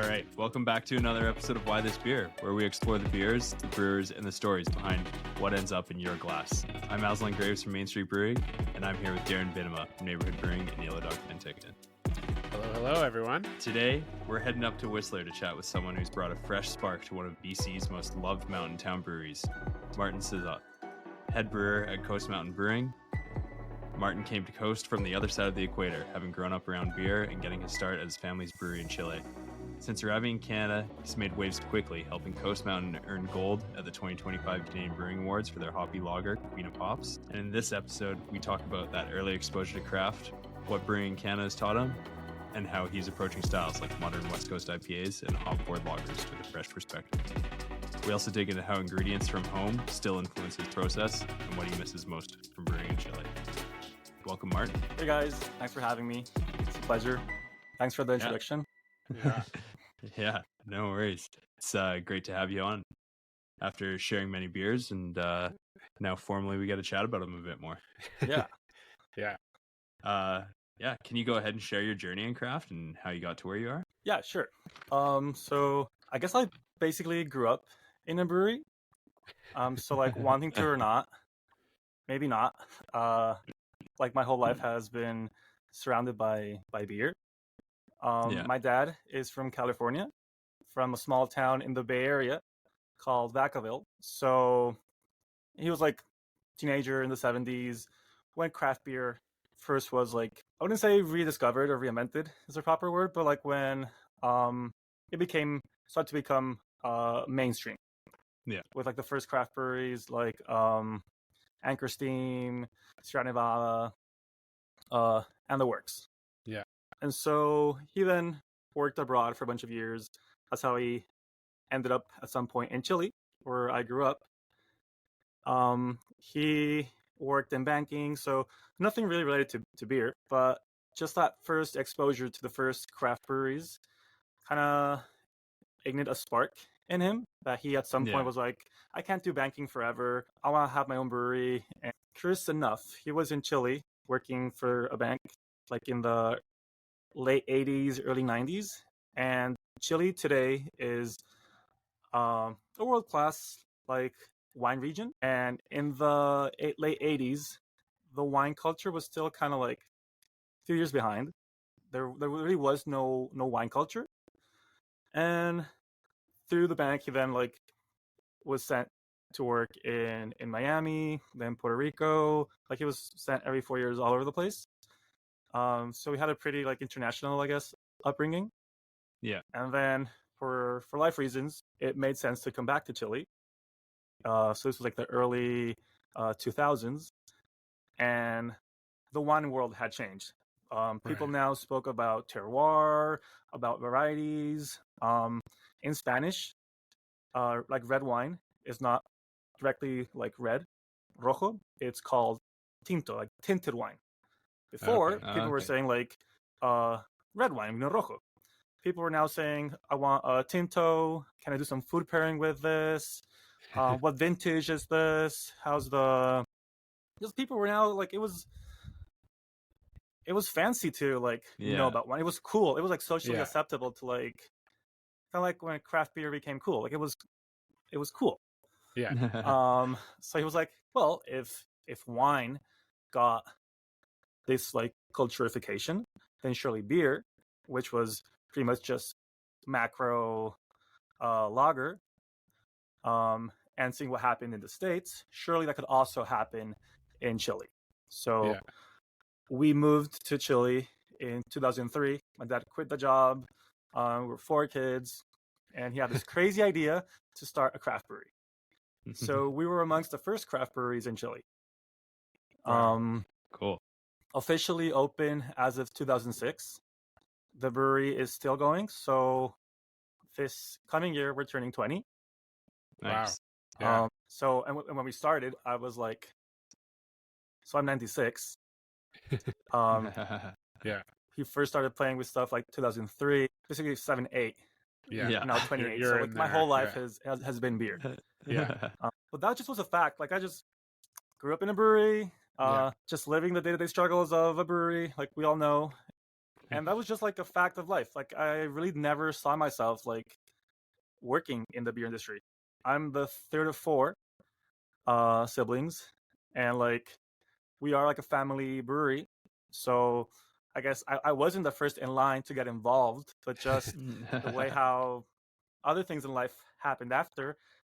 All right, welcome back to another episode of Why This Beer, where we explore the beers, the brewers, and the stories behind what ends up in your glass. I'm Aslan Graves from Main Street Brewing, and I'm here with Darren Binema from Neighborhood Brewing and Yellow Dog Penticton. Hello, everyone. Today, we're heading up to Whistler to chat with someone who's brought a fresh spark to one of BC's most loved mountain town breweries, Martin Szot, head brewer at Coast Mountain Brewing. Martin came to Coast from the other side of the equator, having grown up around beer and getting his start at his family's brewery in Chile. Since arriving in Canada, he's made waves quickly, helping Coast Mountain earn gold at the 2025 Canadian Brewing Awards for their hoppy lager, Queen of Hops. And in this episode, we talk about that early exposure to craft, what brewing in Canada has taught him, and how he's approaching styles like modern West Coast IPAs and hop-forward lagers with a fresh perspective. We also dig into how ingredients from home still influence his process and what he misses most from brewing in Chile. Welcome, Martin. Hey guys, thanks for having me. It's a pleasure. Thanks for the introduction. Yeah. Yeah, no worries. It's great to have you on after sharing many beers, and now formally we got to chat about them a bit more. Yeah. Yeah. Can you go ahead and share your journey in craft and how you got to where you are? Yeah, sure. So I guess I basically grew up in a brewery. So like wanting to or not, maybe not. Like my whole life has been surrounded by beer. My dad is from California, from a small town in the Bay Area called Vacaville. So he was like a teenager in the 70s when craft beer first was like, I wouldn't say rediscovered or reinvented is the proper word, but like when it started to become mainstream. Yeah. With like the first craft breweries like Anchor Steam, Sierra Nevada, and the works. Yeah. And so he then worked abroad for a bunch of years. That's how he ended up at some point in Chile, where I grew up. He worked in banking, so nothing really related to beer, but just that first exposure to the first craft breweries kind of ignited a spark in him that he at some point was like, I can't do banking forever. I want to have my own brewery. And curious enough, he was in Chile working for a bank like in the late 80s, early 90s. And Chile today is a world-class like wine region. And in the late 80s, the wine culture was still kind of like a few years behind. There really was no wine culture. And through the bank, he then like was sent to work in Miami, then Puerto Rico. Like he was sent every 4 years all over the place. So we had a pretty like international, I guess, upbringing. Yeah. And then for life reasons, it made sense to come back to Chile. So this was like the early 2000s, and the wine world had changed. People now spoke about terroir, about varieties. In Spanish, like red wine is not directly like red, rojo. It's called tinto, like tinted wine. Before, people were saying like red wine, rojo. People were now saying, I want a tinto. Can I do some food pairing with this? What vintage is this? Because people were now like, it was fancy to like know about wine. It was cool. It was like socially acceptable to like, kind of like when craft beer became cool. Like it was cool. Yeah. So he was like, well, if wine got this like culturification, then surely beer, which was pretty much just macro lager, and seeing what happened in the States, surely that could also happen in Chile. So we moved to Chile in 2003. My dad quit the job. We were 4 kids, and he had this crazy idea to start a craft brewery. So we were amongst the first craft breweries in Chile. Cool. Officially open as of 2006. The brewery is still going. So this coming year, we're turning 20. Nice. Wow. Yeah. And when we started, I was like, so I'm 96. Yeah. He first started playing with stuff like 2003, basically 7, 8. Yeah. Now 28. You're so like my whole life has been beer. Yeah. But that just was a fact. Like I just grew up in a brewery, just living the day-to-day struggles of a brewery, like we all know. And that was just like a fact of life. Like I really never saw myself like working in the beer industry. I'm the third of four siblings, and like we are like a family brewery. So I guess I wasn't the first in line to get involved, but just the way how other things in life happened after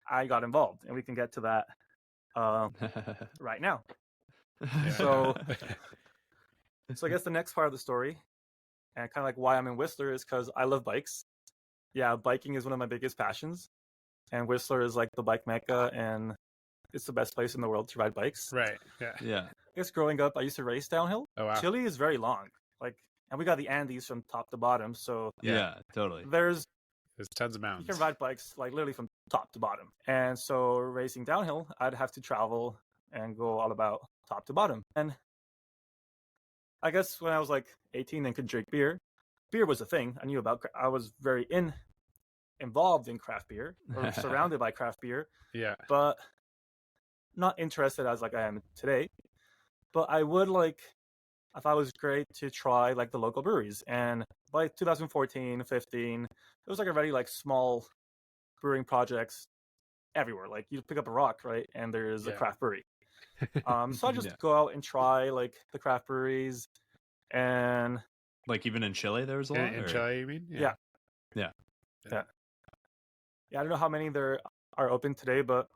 I got involved, and we can get to that right now. So I guess the next part of the story, and kind of like why I'm in Whistler, is because I love bikes. Yeah, biking is one of my biggest passions, and Whistler is like the bike mecca, and it's the best place in the world to ride bikes. Right. Yeah. Yeah. I guess growing up, I used to race downhill. Oh wow. Chile is very long, like, and we got the Andes from top to bottom, so Yeah, totally. there's tons of mountains. You can ride bikes like literally from top to bottom. And so racing downhill, I'd have to travel and go all about top to bottom. And I guess when I was like 18 and could drink beer, beer was a thing. I knew about. I was very involved in craft beer or surrounded by craft beer. Yeah. But not interested as like I am today. But I would like, I thought it was great to try like the local breweries. And by 2014, 15, it was like already like small brewing projects everywhere. Like you pick up a rock, right, and there's a craft brewery. So I just go out and try like the craft breweries, and like even in Chile there was a lot. In Chile, you mean? Yeah. I don't know how many there are open today, but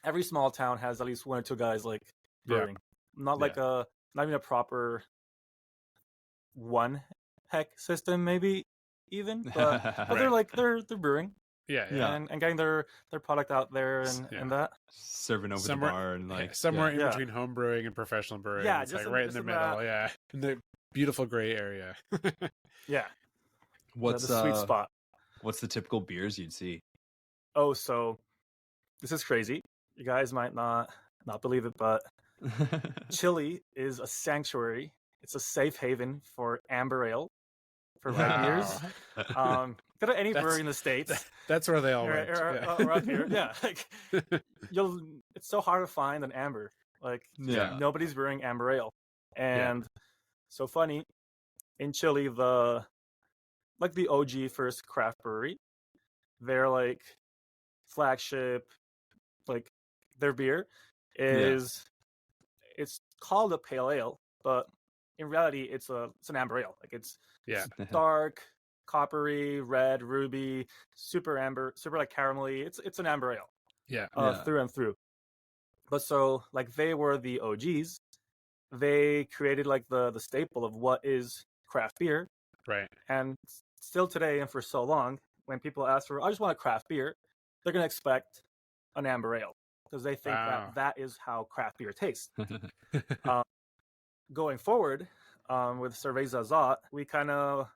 every small town has at least one or two guys like brewing. Not like not even a proper one heck system, maybe even, but they're brewing. And getting their product out there and that. Serving over the bar and like somewhere in between home brewing and professional brewing. Yeah, it's just like right in the middle. Yeah, in the beautiful gray area. What's the sweet spot? What's the typical beers you'd see? Oh, so this is crazy. You guys might not believe it, but Chile is a sanctuary. It's a safe haven for amber ale, for red beers. Go to any brewery in the States. That's where they all went. Or up here. Yeah. Like, it's so hard to find an amber. Like, nobody's brewing amber ale. And so funny, in Chile, the OG first craft brewery, their like flagship, like their beer is, it's called a pale ale, but in reality, it's an amber ale. Like it's dark, coppery, red, ruby, super amber, super like caramelly. It's an amber ale. Through and through. But so like they were the OGs. They created like the staple of what is craft beer. Right. And still today and for so long, when people ask for, I just want a craft beer, they're gonna expect an amber ale because they think that is how craft beer tastes. Going forward, with Cerveza Szot, we kind of,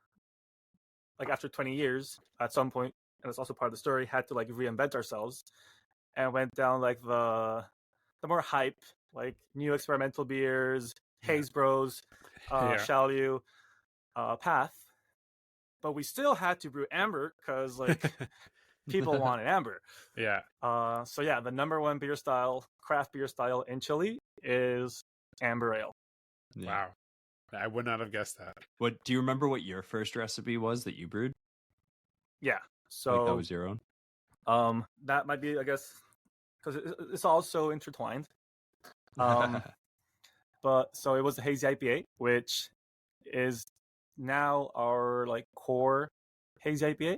like after 20 years, at some point, and it's also part of the story, had to like reinvent ourselves and went down like the more hype, like new experimental beers, Haze Bros, Shallow path. But we still had to brew amber because like people wanted amber. So the number one beer style, craft beer style in Chile is amber ale. Wow. I would not have guessed that. What do you remember what your first recipe was that you brewed? Yeah. So like that was your own? That might be, I guess, because it's all so intertwined. But so it was the hazy IPA, which is now our like core hazy IPA.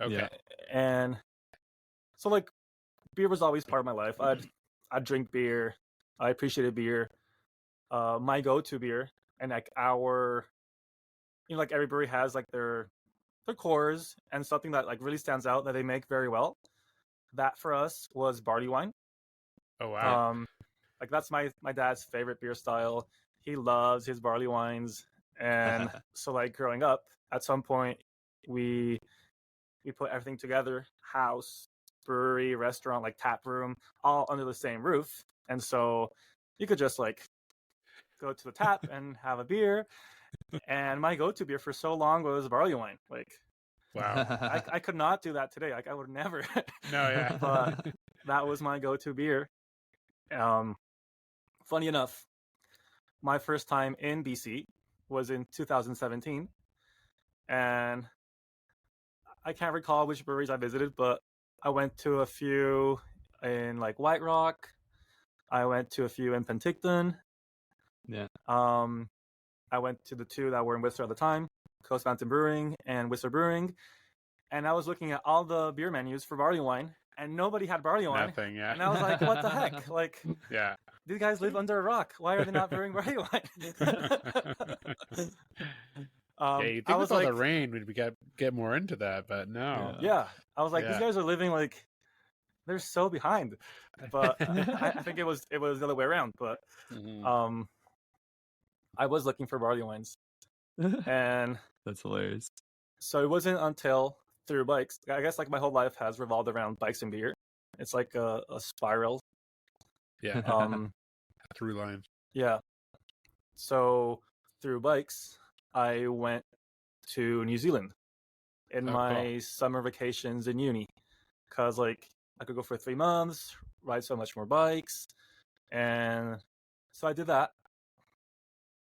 Okay. And so like beer was always part of my life. I'd drink beer. I appreciated beer. My go-to beer, and like like every brewery has like their cores and something that like really stands out that they make very well. That for us was barley wine. Oh wow. Like that's my dad's favorite beer style. He loves his barley wines. And so like growing up, at some point we put everything together, house, brewery, restaurant, like tap room, all under the same roof. And so you could just like go to the tap and have a beer. And my go-to beer for so long was barley wine. Like, wow. I could not do that today. Like I would never. No, But that was my go-to beer. Funny enough, my first time in BC, was in 2017, and I can't recall which breweries I visited, but I went to a few in like White Rock. I went to a few in Penticton. Yeah. I went to the two that were in Whistler at the time, Coast Mountain Brewing and Whistler Brewing, and I was looking at all the beer menus for barley wine, and nobody had barley wine. Nothing, yeah. And I was like, what the heck? Like, Yeah. these guys live under a rock. Why are they not brewing barley wine? Yeah, you I think was with all like, the rain we'd get more into that, but no. yeah. I was like, Yeah. these guys are living like they're so behind. But I think it was the other way around. But Mhm. I was looking for barley wines, and That's hilarious. so it wasn't until through bikes. I guess like my whole life has revolved around bikes and beer. It's like a spiral. Yeah. Um, Through line. yeah. So through bikes, I went to New Zealand in Oh, my cool. summer vacations in uni, cause like I could go for 3 months, ride so much more bikes, and so I did that.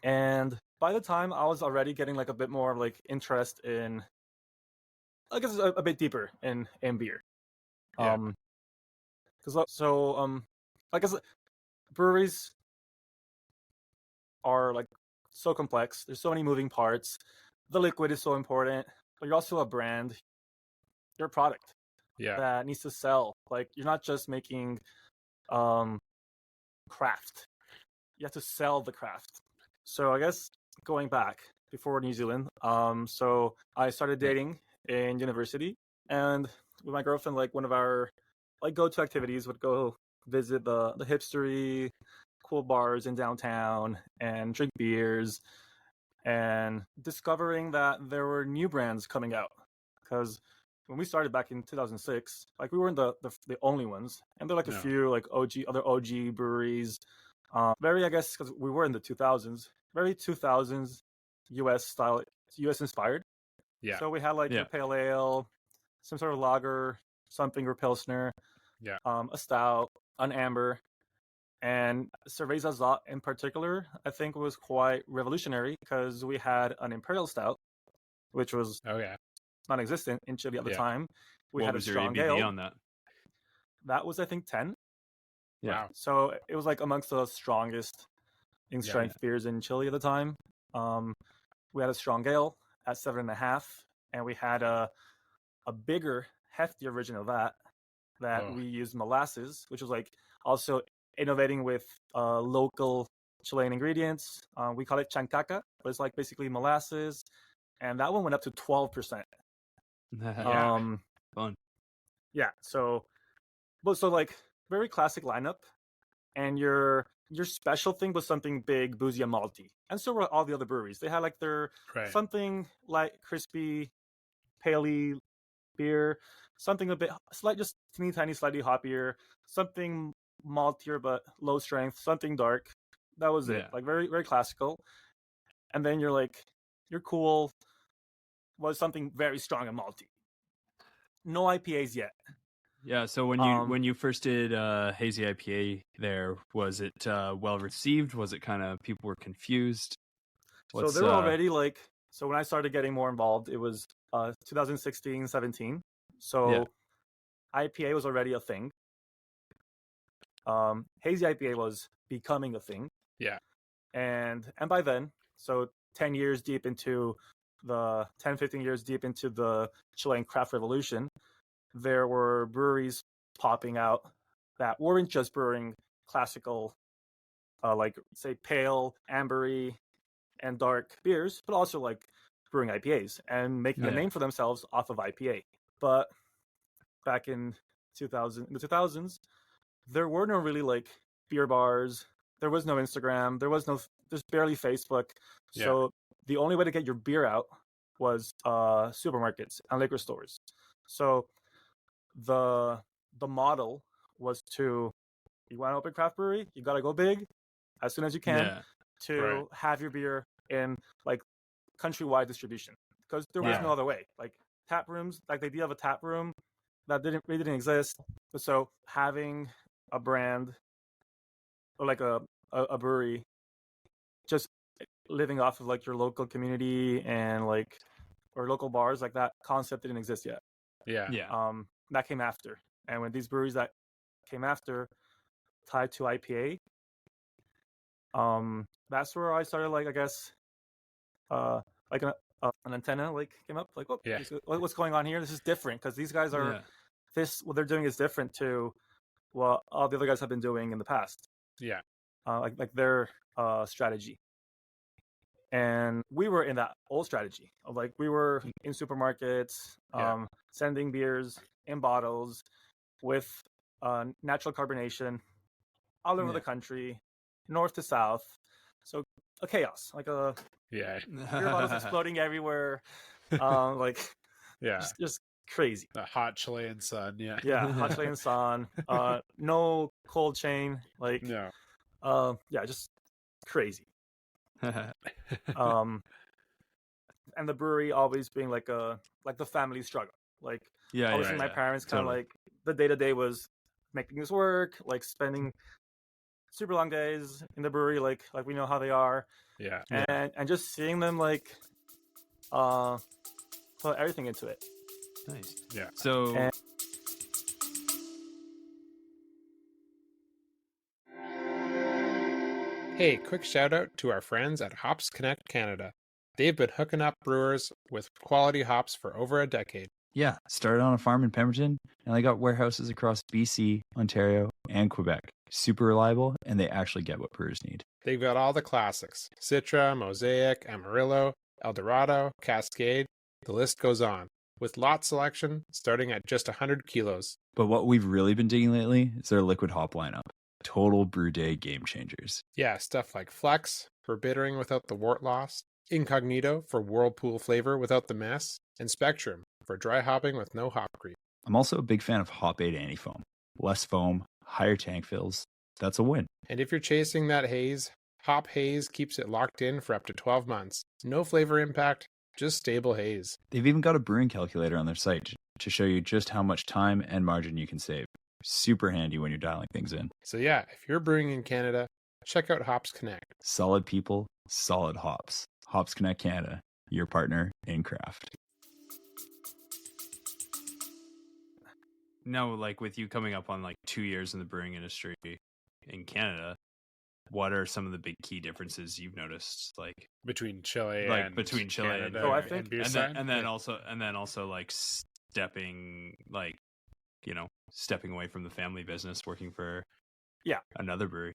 And by the time I was already getting like a bit more like interest in, I guess a bit deeper in beer. Yeah. Because I guess breweries are like so complex. There's so many moving parts. The liquid is so important, but you're also a brand. You're a product Yeah. that needs to sell. Like you're not just making craft. You have to sell the craft. So I guess going back before New Zealand, so I started dating in university, and with my girlfriend, like one of our like go-to activities would go visit the hipstery cool bars in downtown and drink beers, and discovering that there were new brands coming out. Because when we started back in 2006, like we weren't the only ones, and there were like a No. few like other OG breweries. Very, I guess, because we were in the 2000s, very 2000s US style, US inspired. Yeah. So we had like Yeah. a pale ale, some sort of lager, something or pilsner, Yeah. a stout, an amber, and Cerveza Szot in particular, I think was quite revolutionary because we had an imperial stout, which was Oh yeah. non-existent in Chile at the Yeah. time. We What had a was your strong ABV ale. on that? That was, I think, 10. Yeah. Wow. So it was like amongst the strongest in Yeah. strength beers in Chile at the time. We had a strong ale at 7.5, and we had a bigger, heftier version of that Oh. we used molasses, which was like also innovating with local Chilean ingredients. We call it chancaca, but it's like basically molasses, and that one went up to 12%. Yeah. Fun. Yeah. So like very classic lineup, and your special thing was something big, boozy, and malty, and so were all the other breweries. They had like their Right. something like crispy, paley beer, something a bit just teeny tiny, slightly hoppier, something maltier but low strength, something dark. That was it. Yeah. Like very very classical. And then your cool was something very strong and malty. No IPAs yet. Yeah. So when you first did hazy IPA, there was it well received? Was it kind of people were confused? So they were already like, so when I started getting more involved, it was 2016, 17. So Yeah. IPA was already a thing. Hazy IPA was becoming a thing. Yeah. And by then, so 10 years deep into 15 years deep into the Chilean craft revolution, there were breweries popping out that weren't just brewing classical, like say pale, ambery, and dark beers, but also like brewing IPAs and making a name for themselves off of IPA. But back in the 2000s, there were no really like beer bars. There was no Instagram. There's barely Facebook. Yeah. So the only way to get your beer out was supermarkets and liquor stores. So the model was you want to open craft brewery, you got to go big as soon as you can to have your beer in like countrywide distribution, because there was no other way. Like tap rooms, like the idea of a tap room that didn't exist. So having a brand or like a brewery just living off of like your local community and like or local bars, like that concept didn't exist yet. Yeah. That came after, and when these breweries that came after tied to IPA, that's where I started, like, I guess, like an antenna like came up, like, oh, what's going on here? This is different because these guys are what they're doing is different to what all the other guys have been doing in the past. Yeah. Like their strategy. And we were in that old strategy of like we were in supermarkets, sending beers in bottles with natural carbonation all over the country, north to south. So a chaos, like a beer bottles exploding everywhere, like just crazy. The hot Chilean sun, hot Chilean sun, no cold chain, like just crazy. And the brewery always being like the family struggle. Like obviously my parents kind of like the day-to-day was making this work, like spending super long days in the brewery, like we know how they are. And just seeing them like put everything into it. Nice. So hey, quick shout out to our friends at Hops Connect Canada. They've been hooking up brewers with quality hops for over a decade. Yeah, started on a farm in Pemberton, and they got warehouses across BC, Ontario, and Quebec. Super reliable, and they actually get what brewers need. They've got all the classics: Citra, Mosaic, Amarillo, Eldorado, Cascade. The list goes on, with lot selection starting at just 100 kilos. But what we've really been digging lately is their liquid hop lineup. Total brew day game changers. Yeah, stuff like Flex for bittering without the wort loss, Incognito for whirlpool flavor without the mess, and Spectrum for dry hopping with no hop creep. I'm also a big fan of Hop 8 Anti-Foam. Less foam, higher tank fills. That's a win. And if you're chasing that haze, Hop Haze keeps it locked in for up to 12 months. No flavor impact, just stable haze. They've even got a brewing calculator on their site to show you just how much time and margin you can save. Super handy when you're dialing things in. So yeah, if you're brewing in Canada, check out Hops Connect. Solid people, solid hops. Hops Connect Canada, your partner in craft. Now, like with you coming up on like 2 years in the brewing industry in Canada, what are some of the big key differences you've noticed, like between Chile and Canada? I think, and then also like stepping away from the family business, working for another brewery.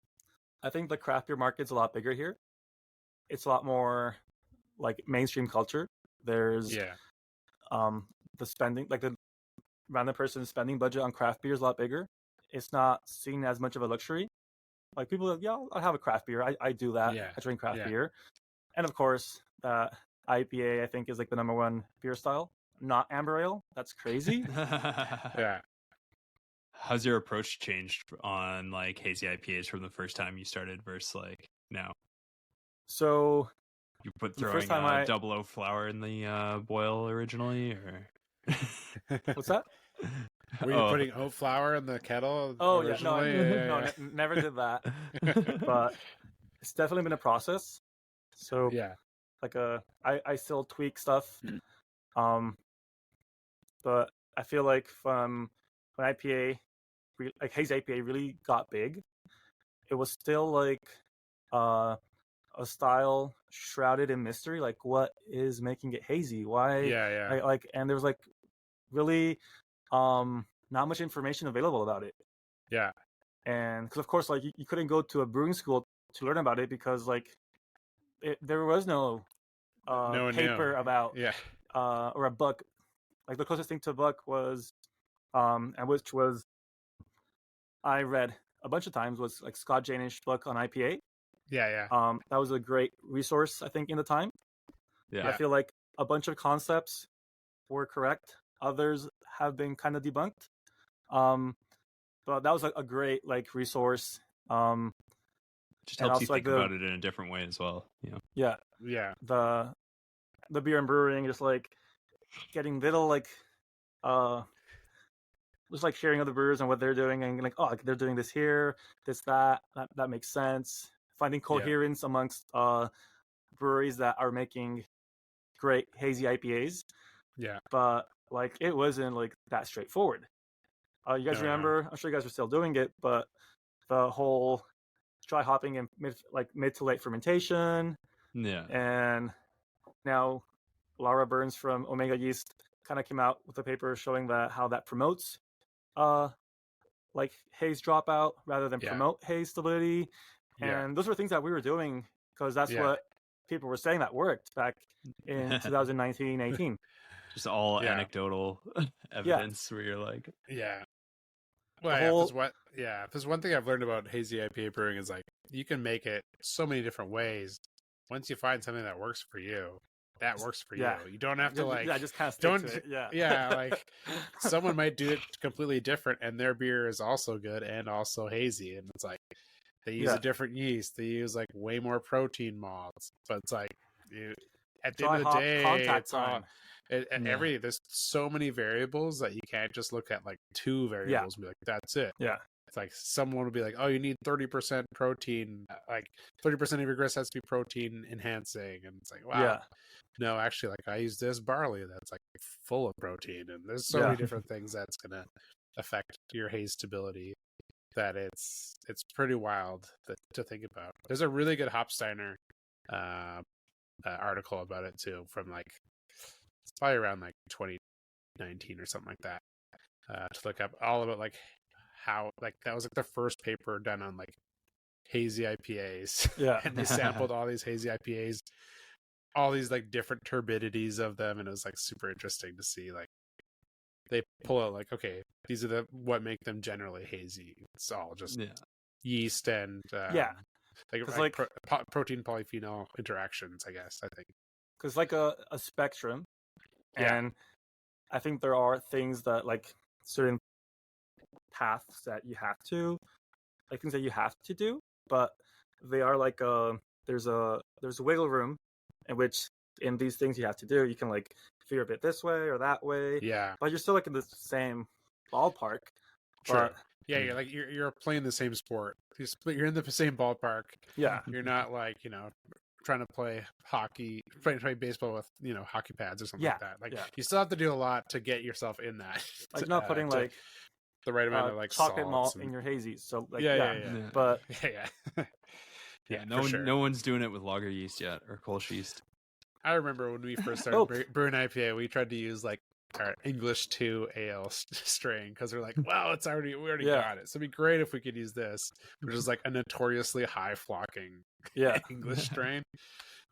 I think the craft beer market's a lot bigger here. It's a lot more like mainstream culture. There's the spending, like the random person spending budget on craft beer is a lot bigger. It's not seen as much of a luxury. Like people are like, I'll have a craft beer. I do that. I drink craft beer. And of course, IPA I think is like the number one beer style, not amber ale. That's crazy. How's your approach changed on like hazy IPAs from the first time you started versus like now? So you throwing a double O flour in the boil originally, or what's that? Were you putting oat flour in the kettle? Oh no, never did that. But it's definitely been a process. So like I still tweak stuff. But I feel like from when IPA, like hazy IPA, really got big, it was still like a style shrouded in mystery. Like, what is making it hazy? Why? And there was like really not much information available about it. And because of course, like you couldn't go to a brewing school to learn about it because like there was no paper about or a book. Like the closest thing to a book was and which was I read a bunch of times was like Scott Janish book on IPA. That was a great resource, I think, in the time. I feel like a bunch of concepts were correct. Others have been kind of debunked. But that was a great like resource. Just helps you think about it in a different way as well. The beer and brewing, just like getting little like just like sharing other brewers and what they're doing and like, oh, they're doing this here, this, that makes sense. Finding coherence amongst breweries that are making great hazy IPAs, Yeah. but like it wasn't like that straightforward. You guys No. remember? I'm sure you guys are still doing it, but the whole dry hopping and mid to late fermentation, Yeah. and now Laura Burns from Omega Yeast kind of came out with a paper showing that how that promotes like haze dropout rather than Yeah. promote haze stability. Yeah. And those were things that we were doing because that's Yeah. what people were saying that worked back in 2019, 18. Just all Yeah. anecdotal evidence where you're like, Yeah. Well, The yeah, whole- if there's one thing I've learned about hazy IPA brewing is like you can make it so many different ways. Once you find something that works for you, that works for Yeah. you. You don't have to like just kind of stick don't to it. Yeah. yeah, like someone might do it completely different and their beer is also good and also hazy, and it's like they use a different yeast, they use like way more protein malts, but it's like at the Dry end of the hop day contact it's all time. there's so many variables that you can't just look at like two variables and be like that's it. Yeah. It's like someone will be like, oh, you need 30% protein, like 30% of your grist has to be protein enhancing, and it's like, wow. Yeah. No, actually, like I use this barley that's like full of protein, and there's so many different things that's gonna affect your haze stability that it's pretty wild to think about. There's a really good Hopsteiner article about it too, from like it's probably around like 2019 or something like that, to look up all about like how like that was like the first paper done on like hazy IPAs. Yeah. And they sampled all these hazy IPAs, all these like different turbidities of them, and it was like super interesting to see like they pull out like, okay, these are the what make them generally hazy. It's all just yeast and protein polyphenol interactions, I guess. I think because like a spectrum, and I think there are things that like certain paths that you have to, like things that you have to do, but they are like there's a wiggle room in which in these things you have to do, you can like veer a bit this way or that way, but you're still like in the same ballpark. True. But yeah, you're playing the same sport. You're in the same ballpark. Yeah. You're not like, trying to play hockey, play baseball with, hockey pads or something like that. Like you still have to do a lot to get yourself in that. Like not putting like the right amount of like chocolate malt and... in your hazy. So like But no one's doing it with lager yeast yet or Kolsch yeast. I remember when we first started brewing IPA, we tried to use like our English 2 ale strain because we're like, wow, we already got it. So it'd be great if we could use this, which is like a notoriously high flocking English strain.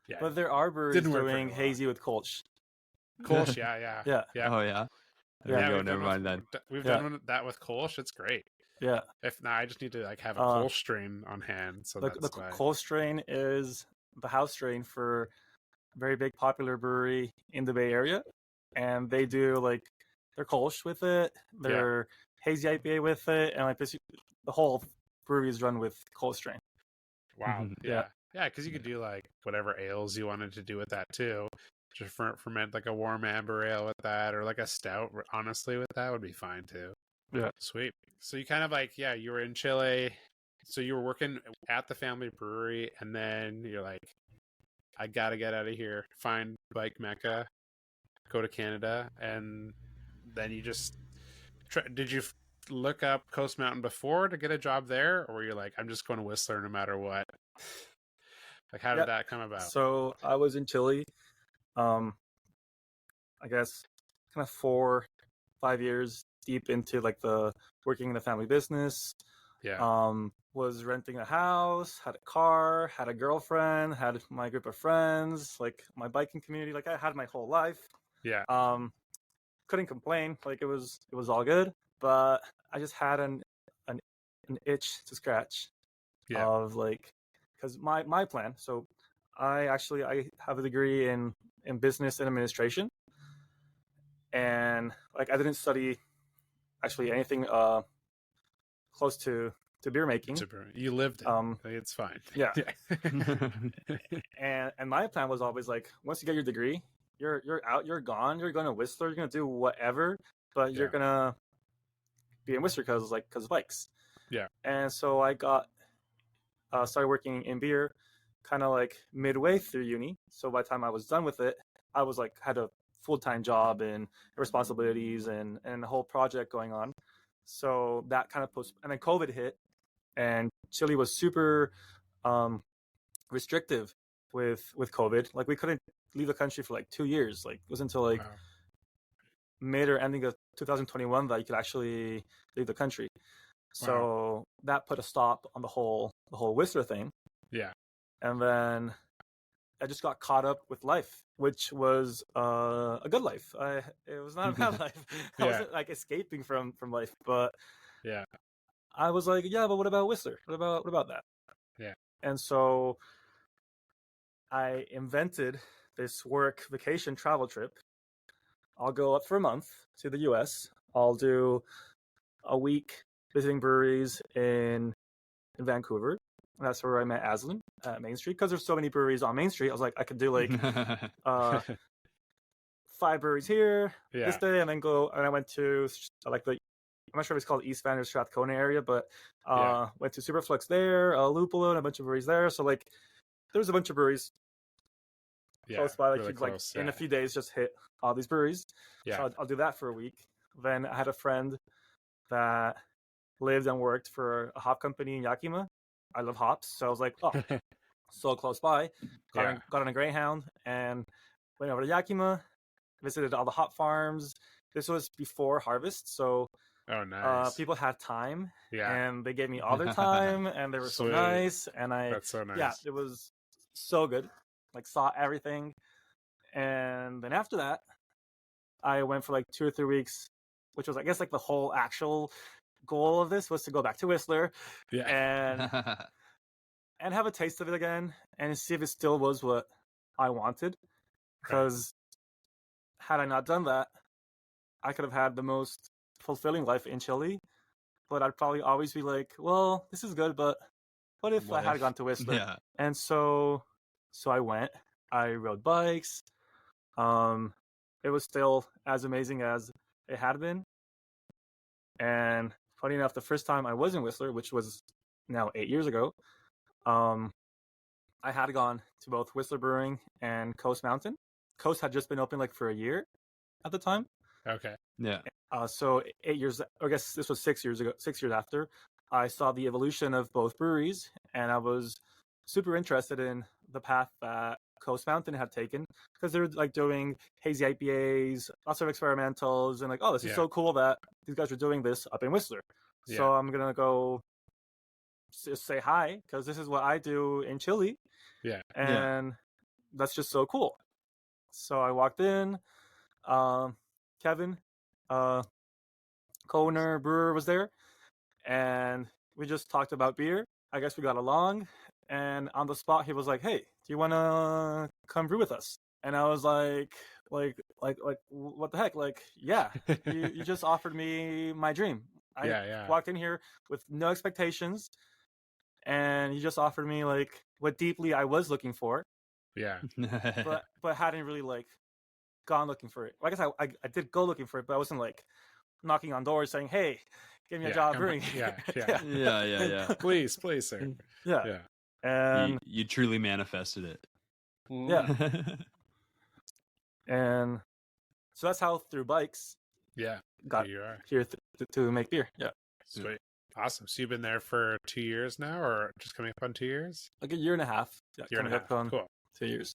Yeah, but there are breweries doing hazy with Kolsch. Kolsch, yeah. Oh yeah. There you go. Never mind that. We've done that with Kolsch. It's great. Yeah. If not, I just need to like have a Kolsch strain on hand. So the Kolsch strain is the house strain for a very big popular brewery in the Bay Area, and they do like their Kolsch with it, their hazy IPA with it, and like this, the whole brewery is run with Kolsch strain. Wow. Yeah, because you could do like whatever ales you wanted to do with that too. Just ferment like a warm amber ale with that, or like a stout. Honestly, with that would be fine too. Yeah, sweet. So you kind of like, you were in Chile, so you were working at the family brewery, and then you're like, I gotta get out of here, find bike mecca, go to Canada, and then you just did you look up Coast Mountain before to get a job there, or were you like, I'm just going to Whistler no matter what? Like, how did that come about? So I was in Chile, I guess kind of 4-5 years deep into like the working in the family business. Was renting a house, had a car, had a girlfriend, had my group of friends, like my biking community, like I had my whole life. Couldn't complain, like it was all good, but I just had an itch to scratch of like, because my plan, so I have a degree in business and administration, and like I didn't study actually anything close to beer making. You lived it. It's fine. And my plan was always like, once you get your degree, you're out, you're gone, you're going to Whistler, you're going to do whatever, but you're going to be in Whistler because of bikes. And so I got started working in beer kind of like midway through uni. So by the time I was done with it, I was like had a full-time job and responsibilities and a whole project going on. So that kind of and then COVID hit, and Chile was super restrictive with COVID. Like we couldn't leave the country for like 2 years. Like it was until like mid or ending of 2021 that you could actually leave the country. So that put a stop on the whole Whistler thing. Yeah. And then I just got caught up with life, which was a good life. It was not a bad life. I wasn't like escaping from life, but yeah, I was like, yeah, but what about Whistler? What about that? Yeah. And so I invented this work vacation travel trip. I'll go up for a month to the US. I'll do a week visiting breweries in Vancouver. That's where I met Aslan at Main Street, because there's so many breweries on Main Street. I was like, I could do like 5 breweries here this day, and then go. And I went to like I'm not sure if it's called East Van or Strathcona area, but went to Superflux there, Lupolo, and a bunch of breweries there. So like, there's a bunch of breweries close by. Like really you'd like close, in a few days just hit all these breweries. Yeah, so I'll do that for a week. Then I had a friend that lived and worked for a hop company in Yakima. I love hops, so I was like, oh, so close by. Got on a Greyhound and went over to Yakima, visited all the hop farms. This was before harvest, so nice. People had time, Yeah, and they gave me all their time, and they were so nice. And that's so nice. Yeah, it was so good. Like saw everything, and then after that, I went for like 2 or 3 weeks, which was I guess like the whole actual goal of this was to go back to Whistler, and have a taste of it again, and see if it still was what I wanted. Because had I not done that, I could have had the most fulfilling life in Chile, but I'd probably always be like, well, this is good, but what if I had gone to Whistler? Yeah. And so I went. I rode bikes. It was still as amazing as it had been. And funny enough, the first time I was in Whistler, which was now 8 years ago, I had gone to both Whistler Brewing and Coast Mountain. Coast had just been open like for a year at the time. Okay. Yeah. So 8 years, I guess this was 6 years ago, 6 years after, I saw the evolution of both breweries, and I was super interested in the path that Coast Mountain had taken, because they were like doing hazy IPAs, lots of experimentals, and like, oh, this is so cool that these guys are doing this up in Whistler. So I'm gonna go just say hi, because this is what I do in Chile. And that's just so cool. So I walked in. Kevin, co-owner, brewer, was there, and we just talked about beer. I guess we got along, and on the spot he was like, hey, do you want to come brew with us? And I was like what the heck? Like, yeah, you just offered me my dream. I walked in here with no expectations, and you just offered me like what deeply I was looking for, but hadn't really like gone looking for it. Well, I guess I did go looking for it, but I wasn't like knocking on doors saying, hey, give me a job brewing. Yeah. Please, sir. Yeah. And you truly manifested it. Yeah. And so that's how through bikes got here to make beer. Yeah. Sweet. Awesome. So you've been there for 2 years now, or just coming up on 2 years? Like a year and a half. Yeah, year and a half. Cool. 2 years.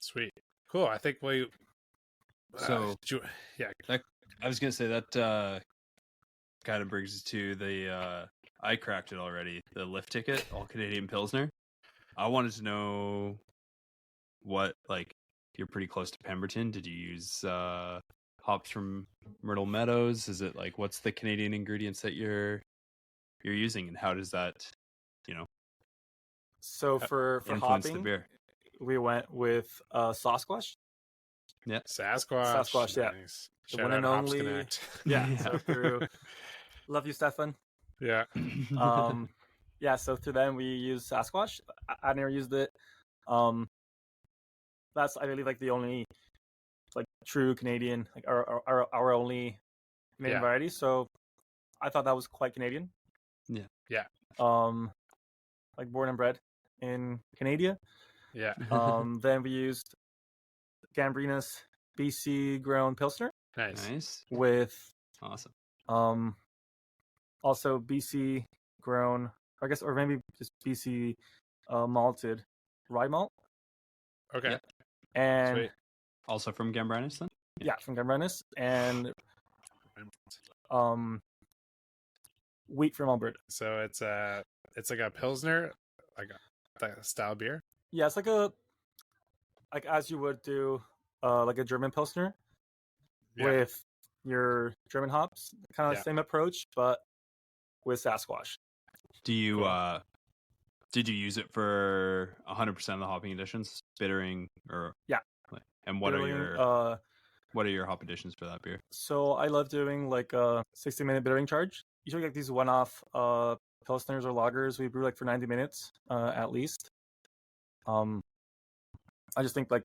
Sweet. Cool. I think we... I was gonna say that kind of brings us to the I cracked it already, the lift ticket, all Canadian Pilsner. I wanted to know what, like, you're pretty close to Pemberton. Did you use hops from Myrtle Meadows? Is it like, what's the Canadian ingredients that you're using, and how does that, so for influence hopping the beer? We went with Sasquatch. Yeah, Sasquatch. Yeah, nice. The one and only. So through love you, Stefan. Yeah. So through them we use Sasquatch. I never used it. That's, I believe, like the only like true Canadian, like our only Canadian variety. So I thought that was quite Canadian. Yeah. Like born and bred in Canada. Yeah. Then we used Gambrinus BC grown Pilsner Nice. Nice. with Awesome. also BC grown, I guess, or maybe just BC malted rye malt. Okay. Yep. And Sweet. Also from Gambrinus then? yeah, from Gambrinus, and wheat from Alberta. So it's like a pilsner, like a style beer. Yeah, it's like as you would do like a German Pilsner with your German hops, kind of Yeah. same approach, but with Sasquatch. Do you Cool. did you use it for 100% of the hopping additions, bittering or Yeah. And what Bittering, are your hop additions for that beer? So I love doing like a 60-minute bittering charge. Usually like these one-off Pilsners or lagers we brew like for 90 minutes at least. I just think like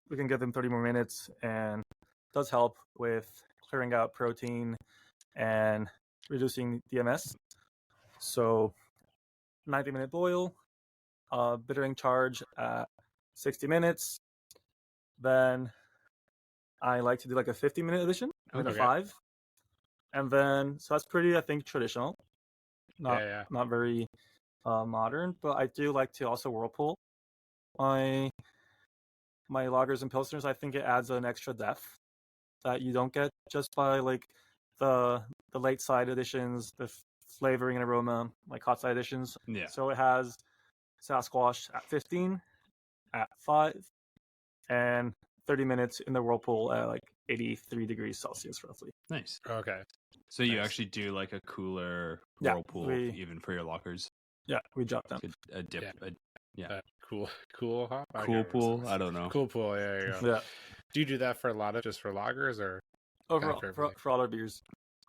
we can give them 30 more minutes, and it does help with clearing out protein and reducing DMS. So 90-minute boil, bittering charge at 60 minutes. Then I like to do like a 50-minute addition, like a Okay. 5. And then, so that's pretty, I think, traditional. Not very modern, but I do like to also whirlpool my lagers and pilsners. I think it adds an extra depth that you don't get just by like the late side additions, the flavoring and aroma, like hot side additions. Yeah. So it has Sasquatch at 15, at 5, and 30 minutes in the whirlpool at like 83 degrees Celsius roughly. Nice. Okay. So you Nice. actually do like a cooler Yeah, whirlpool even for your lockers? Yeah, we drop them. A dip. Cool hop. I Cool can't remember pool? what I don't know. Cool pool. Yeah. Yeah. Do you do that for a lot of just for lagers or? Overall, for for everything? all our beers.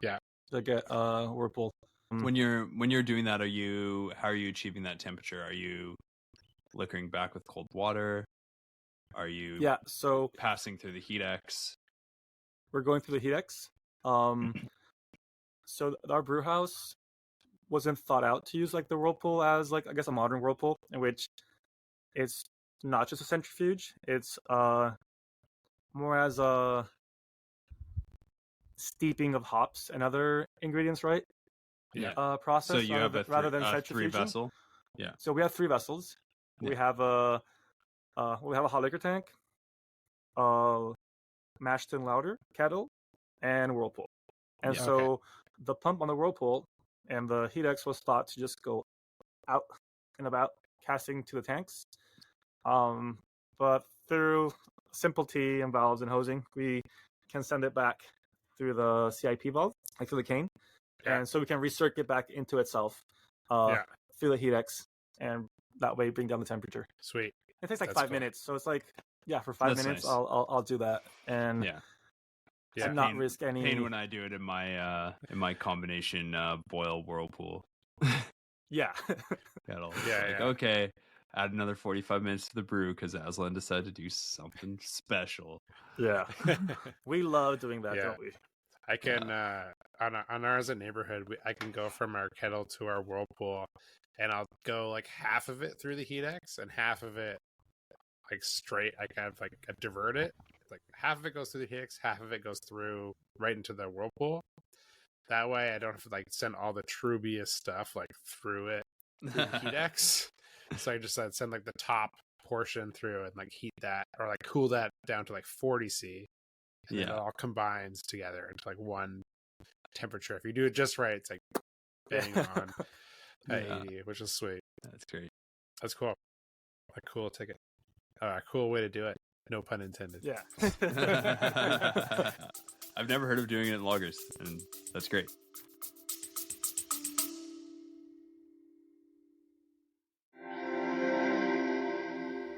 Yeah. To get whirlpool. When you're doing that, how are you achieving that temperature? Are you liquoring back with cold water? Are you so passing through the heat X? We're going through the heat X. So our brew house wasn't thought out to use like the whirlpool as like I guess a modern whirlpool, in which it's not just a centrifuge, it's more as a steeping of hops and other ingredients, right? Yeah. Process. So you have rather than 3 centrifuging. vessel. Yeah. So we have 3 vessels. Yeah. We have a hot liquor tank, mash tun lauter kettle, and whirlpool. And Yeah. so the pump on the whirlpool and the heat X was thought to just go out and about, casting to the tanks. But through simplicity and valves and hosing, we can send it back through the CIP valve, like through the cane. Yeah. And so we can recirculate back into itself through the heat X, and that way bring down the temperature. Sweet. It takes like That's 5 cool. minutes, so it's like for 5 That's minutes nice. I'll do that, and Yeah. not risk any. Pain when I do it in my combination boil whirlpool. Yeah. Kettle. Yeah. Okay, add another 45 minutes to the brew because Aslan decided to do something special. Yeah. We love doing that, Yeah. don't we? I can on ours in neighborhood, I can go from our kettle to our whirlpool, and I'll go like half of it through the heat X and half of it like straight. I kind of like divert it. Like half of it goes through the heat X, half of it goes through right into the whirlpool. That way, I don't have to like send all the trubiest stuff like through it through the heat X. So I just send like the top portion through and like heat that or like cool that down to like 40°C. And then it all combines together into like one temperature. If you do it just right, it's like bang on at 80, which is sweet. That's great. That's cool. A cool ticket. A cool way to do it. No pun intended. Yeah. I've never heard of doing it in lagers, and that's great.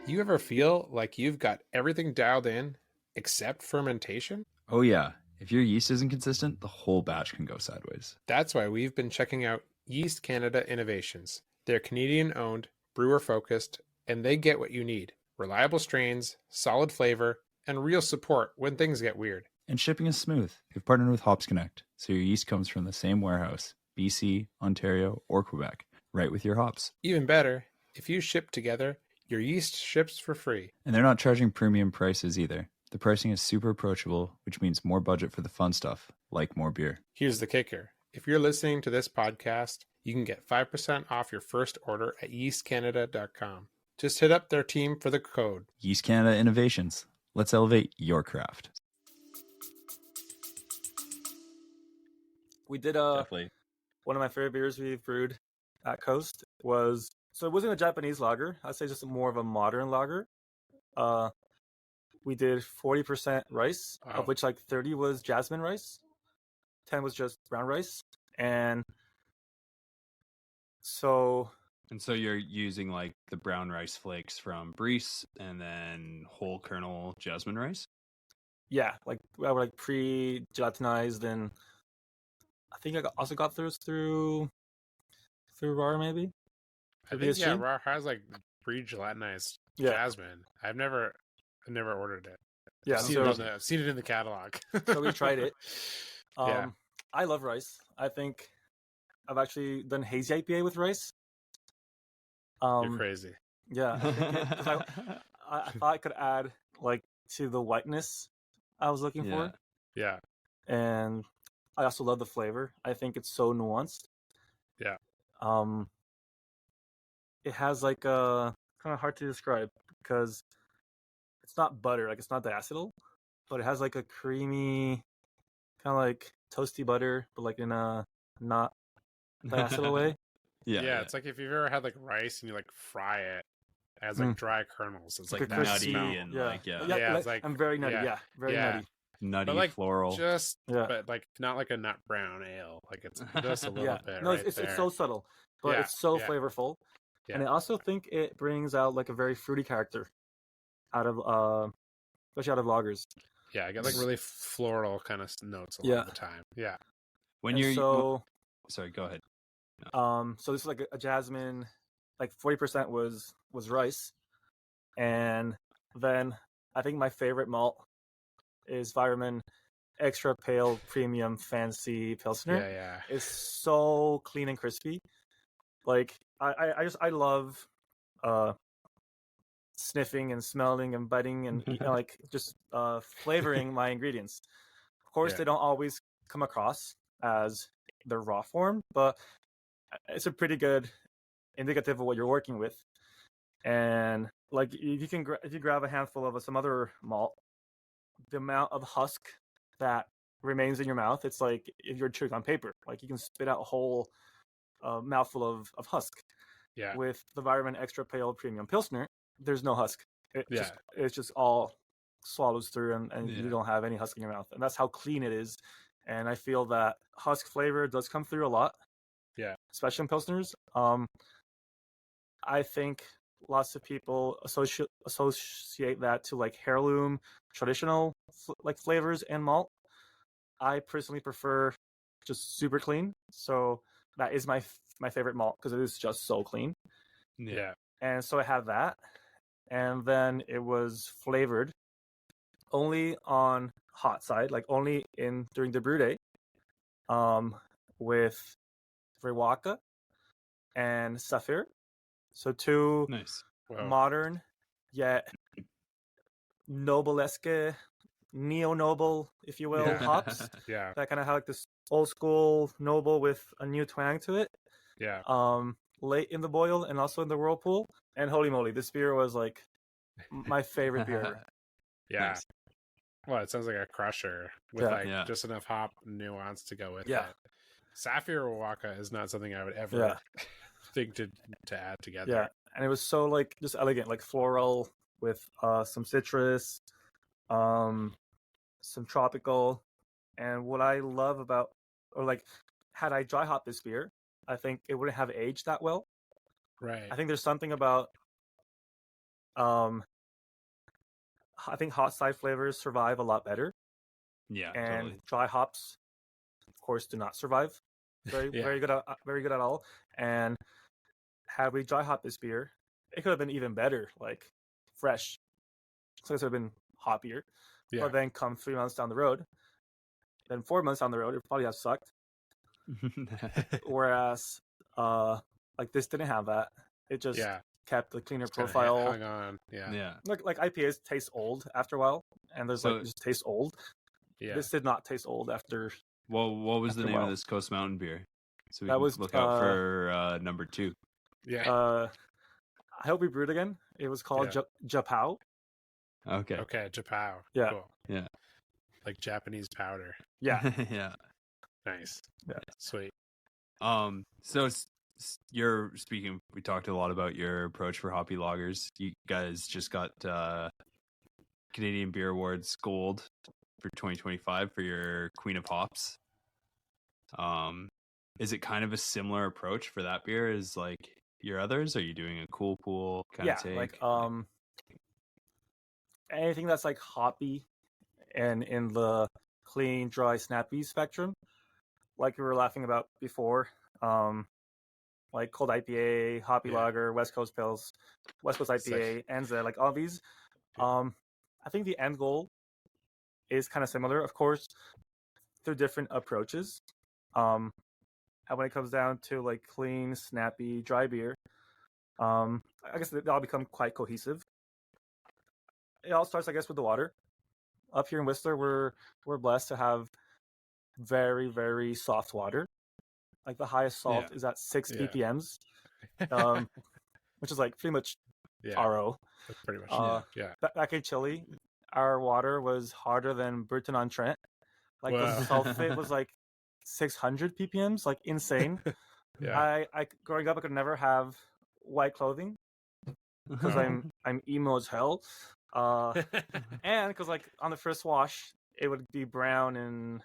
You ever feel like you've got everything dialed in except fermentation? Oh, yeah. If your yeast isn't consistent, the whole batch can go sideways. That's why we've been checking out Yeast Canada Innovations. They're Canadian-owned, brewer-focused, and they get what you need. Reliable strains, solid flavor, and real support when things get weird. And shipping is smooth. They've partnered with Hops Connect, so your yeast comes from the same warehouse, BC, Ontario, or Quebec, right with your hops. Even better, If you ship together, your yeast ships for free. And they're not charging premium prices either. The pricing is super approachable, which means more budget for the fun stuff, like more beer. Here's the kicker. If you're listening to this podcast, you can get 5% off your first order at yeastcanada.com. Just hit up their team for the code. Yeast Canada Innovations. Let's elevate your craft. We did Definitely. one of my favorite beers we brewed at Coast was, so it wasn't a Japanese lager. I'd say just more of a modern lager. We did 40% rice, Wow. of which like 30 was jasmine rice, 10 was just brown rice, and so you're using like the brown rice flakes from Brees and then whole kernel jasmine rice. yeah, like I would like pre-gelatinized, and I think I also got those through RAR maybe. I Through think, yeah, VSG? Raw has like pre-gelatinized Yeah. jasmine. I've never ordered it. Yeah, I've seen it in the catalog. so we tried it. Yeah. I love rice. I think I've actually done hazy IPA with rice. You're crazy. Yeah, I think I thought I could add like to the whiteness I was looking Yeah. for, Yeah. and I also love the flavor. I think it's so nuanced. Yeah. It has like a kind of hard to describe because it's not butter, like it's not diacetyl, but it has like a creamy, kind of like toasty butter, but like in a not diacetyl way. Yeah, it's like if you've ever had like rice and you like fry it, it has like dry kernels. It's like like a that crispy- smell. and yeah. like Yeah, it's like- I'm very nutty. yeah. Yeah, very Yeah. nutty. nutty But like floral. just, Yeah. but like not like a nut brown ale. Like it's just a little Yeah, bit. no, right it's there. so subtle, but Yeah, it's so yeah. flavorful, Yeah. and I also think it brings out like a very fruity character out of especially out of lagers. Yeah, I get like really floral kind of notes a lot Yeah. of the time. Yeah. When And you're so sorry, go ahead. so this is like a jasmine, like 40% was rice, and then I think my favorite malt is Vireman Extra Pale Premium Fancy Pilsner. Yeah, yeah. It's so clean and crispy. Like I love sniffing and smelling and biting and like just flavoring my ingredients. Of course, Yeah. they don't always come across as the raw form, but it's a pretty good indicative of what you're working with. And like if you grab a handful of some other malt, the amount of husk that remains in your mouth, it's like if you're chewing on paper. Like you can spit out a whole mouthful of husk. Yeah. With the Vireman Extra Pale Premium Pilsner, there's no husk. Yeah. It's just all swallows through, and Yeah. you don't have any husk in your mouth. And that's how clean it is. And I feel that husk flavor does come through a lot. Yeah. Especially in Pilsners. I think lots of people associate that to like heirloom, traditional like flavors and malt. I personally prefer just super clean. So that is my favorite malt because it is just so clean. Yeah. And so I had that, and then it was flavored only on hot side, like only during the brew day, with Rewaka and Saphir. So two Nice. Wow. modern yet noblesque, neo-noble, if you will, Yeah. hops Yeah. that kind of have like this old school noble with a new twang to it. Yeah. Late in the boil and also in the whirlpool. And holy moly, this beer was like my favorite beer ever. Yeah. Nice. Well, it sounds like a crusher with Yeah. like Yeah. just enough hop nuance to go with Yeah. it. Sapphire Waka is not something I would ever Yeah. think to add together. Yeah, and it was so like just elegant, like floral with some citrus, some tropical. And what I love about, or like, had I dry hopped this beer, I think it wouldn't have aged that well. Right. I think there's something about, I think hot side flavors survive a lot better, Yeah, and totally. dry hops, of course, do not survive Yeah. very good at all. And had we dry hopped this beer, it could have been even better, like fresh. So it would have been hoppier. Yeah. But then come 3 months down the road, then 4 months down the road, it probably have sucked. Whereas like this didn't have that. It just Yeah. kept the cleaner It's kinda profile. hung on. Yeah. Yeah. Like IPAs taste old after a while, and there's So- like just taste old. Yeah. This did not taste old after. Well, what was the After a name of while. this Coast Mountain beer? So we That can was, look out for number 2. Yeah. I hope we brewed again. It was called Japao. Okay. Okay, Japow. Yeah. Cool. Yeah. Like Japanese powder. Yeah, Yeah. Nice. Yeah. Sweet. So you're speaking. We talked a lot about your approach for hoppy lagers. You guys just got Canadian Beer Awards Gold for 2025 for your Queen of Hops. Is it kind of a similar approach for that beer as like your others? Are you doing a cool pool kind yeah. of take? Like anything that's like hoppy and in the clean, dry, snappy spectrum, like we were laughing about before. Like cold IPA, hoppy lager, West Coast Pils, West Coast IPA, Anza, like all these. I think the end goal is kind of similar, of course, through different approaches. And when it comes down to like clean, snappy, dry beer, I guess they all become quite cohesive. It all starts, I guess, with the water. Up here in Whistler, we're blessed to have very, very soft water. Like the highest salt is at 6 ppms, which is like pretty much RO. That's pretty much. Back in Chile, our water was harder than Burton-on-Trent. Like the sulfate was like 600 ppms, like insane. I growing up, I could never have white clothing because I'm emo as hell, and because like on the first wash it would be brown and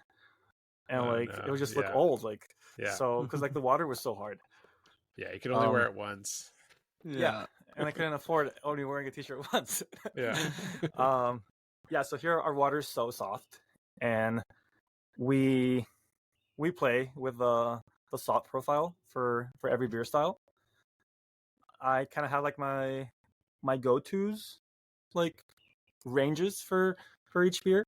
it would just look old, like so because like the water was so hard. Yeah, you could only wear it once. Yeah, and I couldn't afford only wearing a t-shirt once. So here our water is so soft, and we play with the salt profile for every beer style. I kind of have like my go-tos, like ranges for each beer.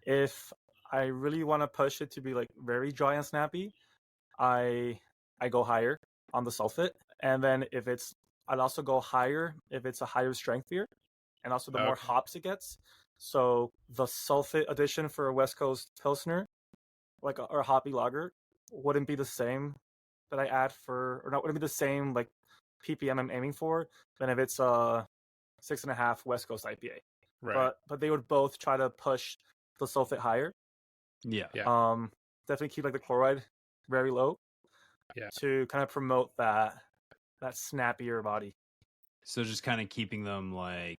If I really want to push it to be like very dry and snappy, I go higher on the sulfate, and then I'd also go higher if it's a higher strength beer, and also the more hops it gets. So the sulfate addition for a West Coast Pilsner, like or a hoppy lager, wouldn't be the same that I add wouldn't be the same like ppm I'm aiming for than if it's a 6.5 West Coast IPA. Right. But they would both try to push the sulfate higher. Yeah. Definitely keep like the chloride very low. Yeah. To kind of promote that snappier body. So just kind of keeping them like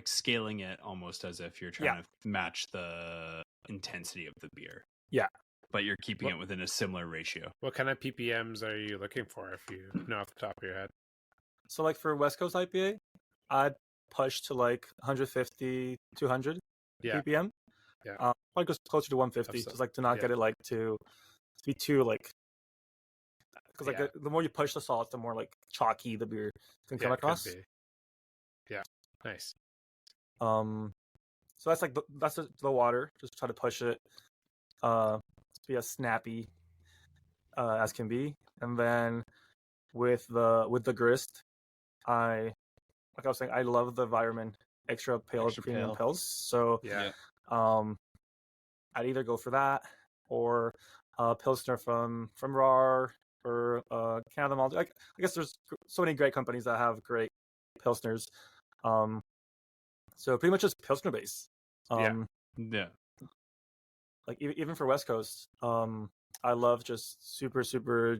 scaling it almost as if you're trying to match the intensity of the beer. Yeah. But you're keeping it within a similar ratio. What kind of ppms are you looking for, if you know off the top of your head? So like for West Coast IPA, I'd push to like 150, 200 ppm. Yeah. Probably goes closer to 150, just like to not get it like to be too like, because like the more you push the salt, the more like chalky the beer can come across. Yeah. Nice. So that's like that's the water. Just try to push it to be as snappy as can be, and then with the grist, like I was saying, I love the Environment Extra Pale Premium Pils. So I'd either go for that or Pilsner from RAR or Canada Malt. I guess there's so many great companies that have great Pilsners. So pretty much just Pilsner base. Like even for West Coast, I love just super, super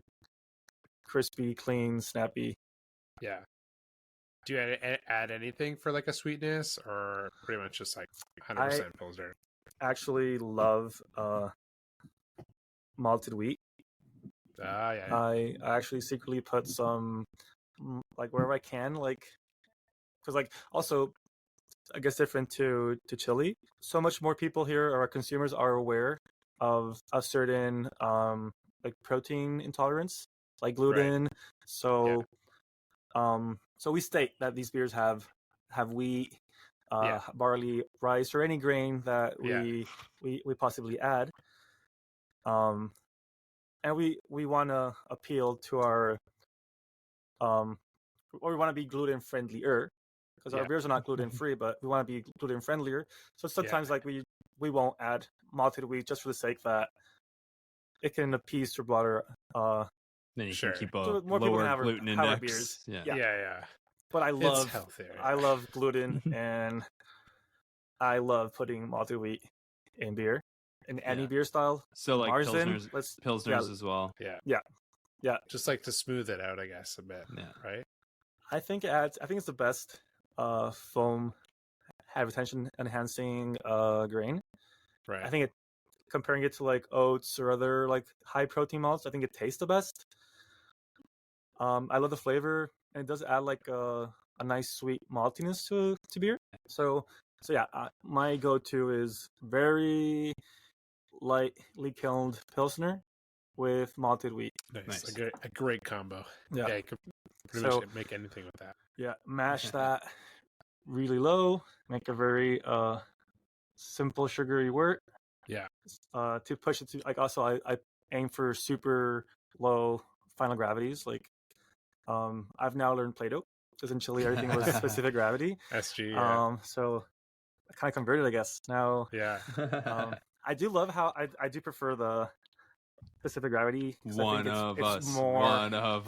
crispy, clean, snappy. Yeah. Do you add anything for like a sweetness, or pretty much just like 100% Pilsner? Actually love malted wheat. I actually secretly put some like wherever I can, like because like also I guess different to Chile. So much more people here, or our consumers, are aware of a certain like protein intolerance, like gluten. Right. So so we state that these beers have wheat, barley, rice, or any grain that we possibly add. And we want to appeal to our or we want to be gluten friendlier, because our Yeah. beers are not gluten free, but we want to be gluten friendlier. So sometimes like we won't add malted wheat just for the sake that it can appease your broader. Then you Sure. can keep a So more people lower can have gluten have our index. beers. Yeah. Yeah. But I It's love healthier. I love gluten, and I love putting malted wheat in beer, in any Yeah. beer style. So like Marzen, pilsners as well. Yeah. Just like to smooth it out, I guess, a bit. Yeah. Right? I think it's the best foam head retention enhancing grain. Right. I think comparing it to like oats or other like high protein malts, I think it tastes the best. I love the flavor, and it does add like a nice sweet maltiness to beer. So yeah, my go-to is very lightly kilned pilsner with malted wheat. Nice. A great combo. Yeah. You could pretty much make anything with that. Yeah, mash that really low, make a very simple sugary wort. Yeah. To push it to like, also I aim for super low final gravities. Like I've now learned Play-Doh, because in Chile everything was specific gravity. SG. Yeah. So I kind of converted, I guess. Now Yeah. I do love how I do prefer the specific gravity. One of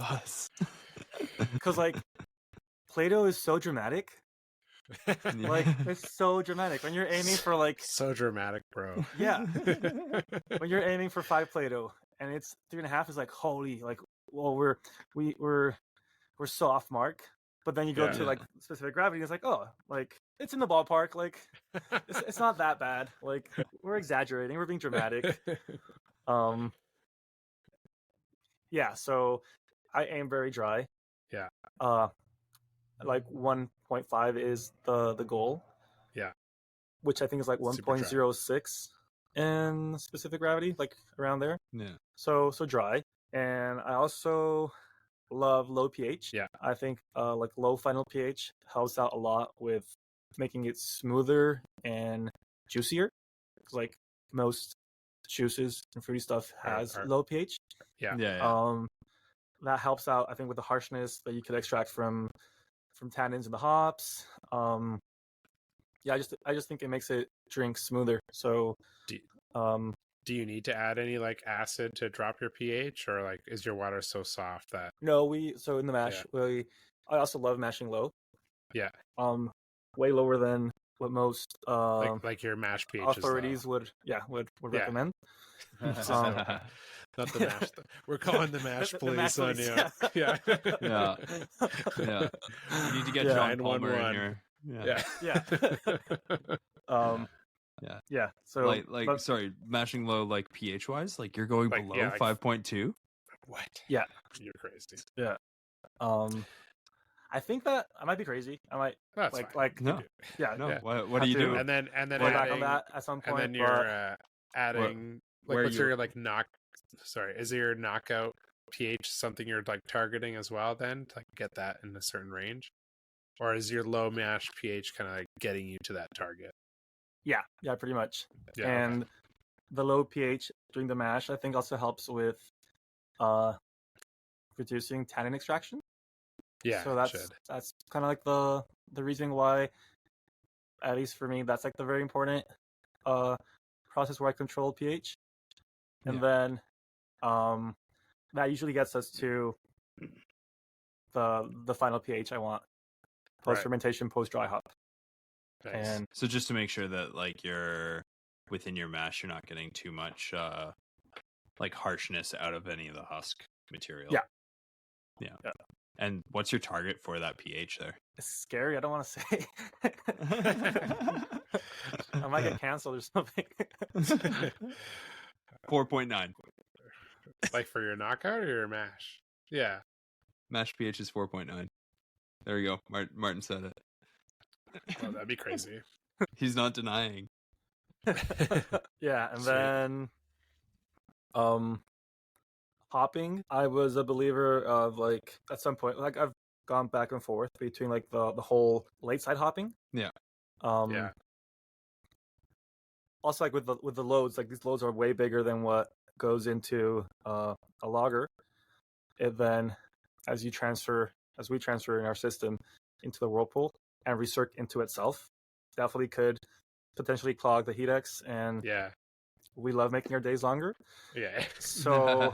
us. Because like Play-Doh is so dramatic. Like it's so dramatic when you're aiming for like so dramatic, bro. Yeah. When you're aiming for 5 Play-Doh and it's 3.5, is like holy, like, well, we're so off mark. But then you go to like specific gravity, it's like, oh, like it's in the ballpark. Like it's not that bad. Like we're exaggerating, we're being dramatic. Yeah. So I aim very dry. Yeah. Like 1.5 is the goal. Yeah. Which I think is like 1.06 in specific gravity, like around there. Yeah. So dry. And I also love low pH. Yeah. I think like low final pH helps out a lot with making it smoother and juicier. Because like most juices and fruity stuff has low pH. Yeah. That helps out, I think, with the harshness that you could extract from tannins in the hops. Yeah, I just think it makes it drink smoother. So do you need to add any like acid to drop your pH, or like is your water so soft that No, so in the mash, I also love mashing low. Yeah. Way lower than what most like your mash pH authorities would recommend. Not the mash. We're calling the mash police on you. Yeah. You need to get John Palmer in here. Yeah. So sorry, mashing low, like pH wise, like you're going below 5.2. What? Yeah, you're crazy. Yeah. I think that I might be crazy. I might no. Yeah. No. Yeah. What do you do? And then we're back on that at some point. And then you're adding what's your like is your knockout pH something you're like targeting as well then to like get that in a certain range? Or is your low mash pH kind of like getting you to that target? Yeah, pretty much. Yeah, and the low pH during the mash, I think, also helps with reducing tannin extraction. Yeah, so that's kind of like the reason why, at least for me, that's like the very important process where I control pH, and then that usually gets us to the final pH I want post fermentation, post dry hop. Nice. And so just to make sure that like you're within your mash, you're not getting too much like harshness out of any of the husk material. Yeah. And what's your target for that pH there? It's scary. I don't want to say. I might get canceled or something. 4.9. Like for your knockout or your mash? Yeah. Mash pH is 4.9. There we go. Martin said it. Oh, that'd be crazy. He's not denying. Yeah, and then hopping. I was a believer of like at some point, like I've gone back and forth between like the whole late side hopping. Yeah. Also, like with the loads, like these loads are way bigger than what goes into a lager. And then as you transfer as we transfer in our system into the whirlpool and recirc into itself, definitely could potentially clog the heat-X, and Yeah. we love making our days longer. Yeah. So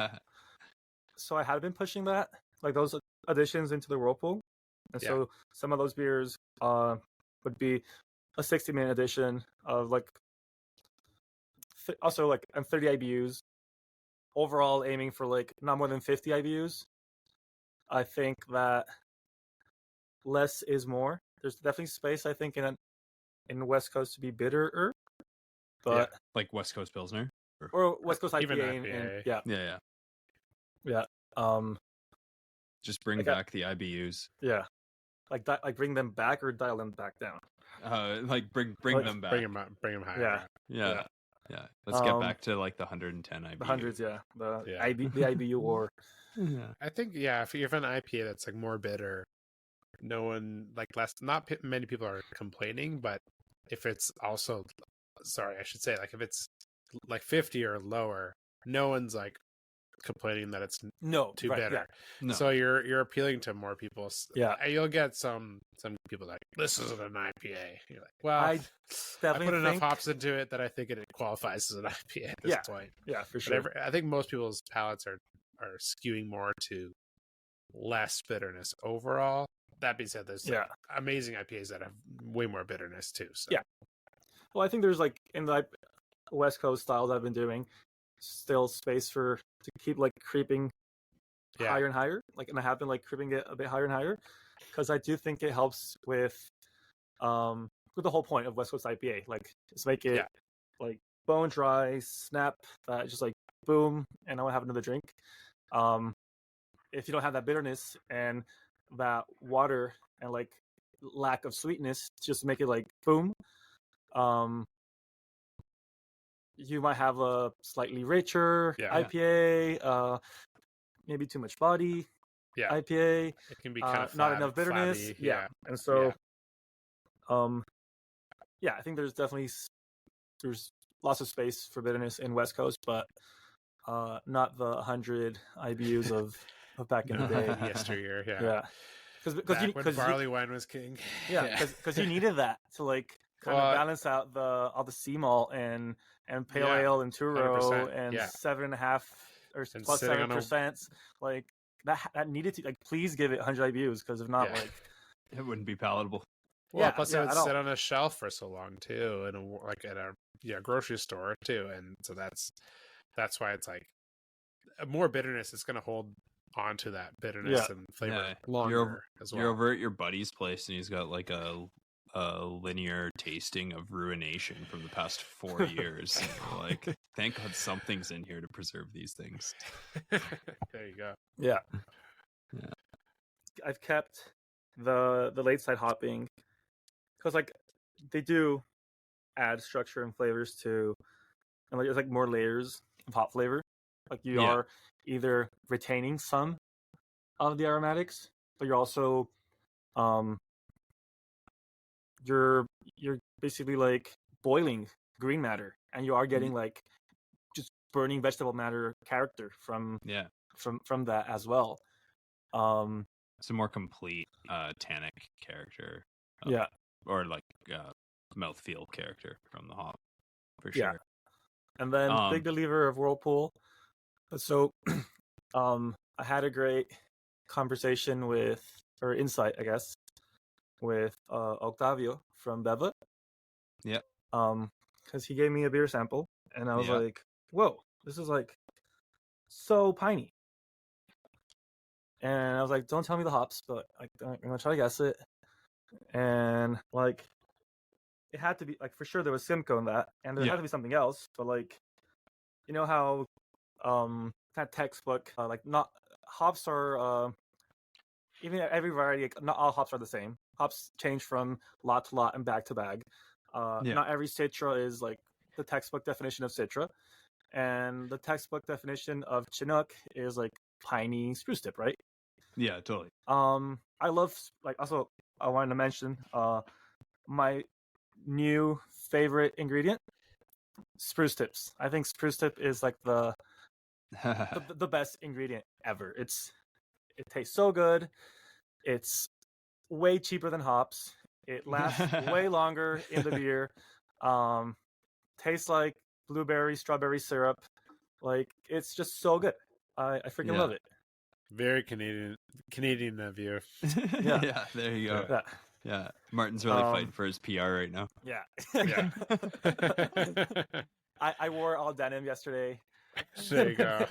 I had been pushing that, like those additions into the whirlpool. And so some of those beers would be a 60-minute addition of like also like 30 IBUs. Overall aiming for like not more than 50 IBUs. I think that less is more. There's definitely space, I think, in the West Coast to be bitterer. But like West Coast Pilsner or West Coast IPA, even and IPA. yeah. Just bring back the IBUs. Yeah. Like that, like bring them back or dial them back down. Like bring them back. Bring them higher. Yeah. Let's get back to like the 110 IBU. The hundreds, the IBU or I think if you have an IPA that's like more bitter, no one not many people are complaining, but if it's also if it's like 50 or lower, no one's like complaining that it's too bitter. Yeah. No. So you're appealing to more people. Yeah. You'll get some people like, this isn't an IPA. You're like, well, I definitely put enough think hops into it that I think it qualifies as an IPA at this point. Yeah, for sure. But I think most people's palates are skewing more to less bitterness overall. That being said, there's amazing IPAs that have way more bitterness too. So. Yeah. Well, I think there's like in the West Coast styles I've been doing, still space to keep like creeping higher and higher. Like, and I have been like creeping it a bit higher and higher, because I do think it helps with the whole point of West Coast IPA. Like, just make it like bone dry, snap, just like boom, and I want to have another drink. If you don't have that bitterness and that water and like lack of sweetness, just make it like boom. You might have a slightly richer IPA, maybe too much body IPA. It can be kind of not enough bitterness. flabby, Yeah. And so, I think there's lots of space for bitterness in West Coast, but not the 100 IBUs of back in the day. Yesteryear. Yeah. Because barley wine was king. Yeah, because you needed that to like kind of balance out all the sea malt and pale ale and Turo and 7.5 or and plus 7%. Like that needed to, like, please give it 100 IBUs, because if not, like it wouldn't be palatable. Well, plus it would sit on a shelf for so long too, and like at a grocery store too, and so that's why it's like more bitterness is going to hold onto that bitterness and flavor longer as well. You're over at your buddy's place and he's got like a linear tasting of ruination from the past 4 years. Like, thank God something's in here to preserve these things. There you go. Yeah. I've kept the late side hopping because like they do add structure and flavors to, and like there's like more layers of hop flavor. Like you are either retaining some of the aromatics, but you're also you're basically like boiling green matter, and you are getting like just burning vegetable matter character from that as well. It's a more complete tannic character. Or like mouthfeel character from the hop, for sure. Yeah. And then big believer of Whirlpool. So I had a great conversation insight, I guess, with Octavio from Beva. Yeah. Because he gave me a beer sample, and I was like, whoa, this is like so piney. And I was like, don't tell me the hops, but like, I'm gonna try to guess it. And like, it had to be like, for sure there was Simcoe in that, and there had to be something else. But like, you know how that textbook, like, not hops are even every variety, not all hops are the same. Hops change from lot to lot and bag to bag. Not every citra is like the textbook definition of citra, and the textbook definition of Chinook is like piney spruce tip, right? Yeah, totally. I love, like, also I wanted to mention my new favorite ingredient, spruce tips. I think spruce tip is like the best ingredient ever. It tastes so good. It's way cheaper than hops. It lasts way longer in the beer. Tastes like blueberry, strawberry syrup. Like, it's just so good. I freaking love it. Very Canadian of you. Yeah. Yeah, there you go. Yeah. Yeah, Martin's really fighting for his PR right now. Yeah. Yeah. I wore all denim yesterday. There you go.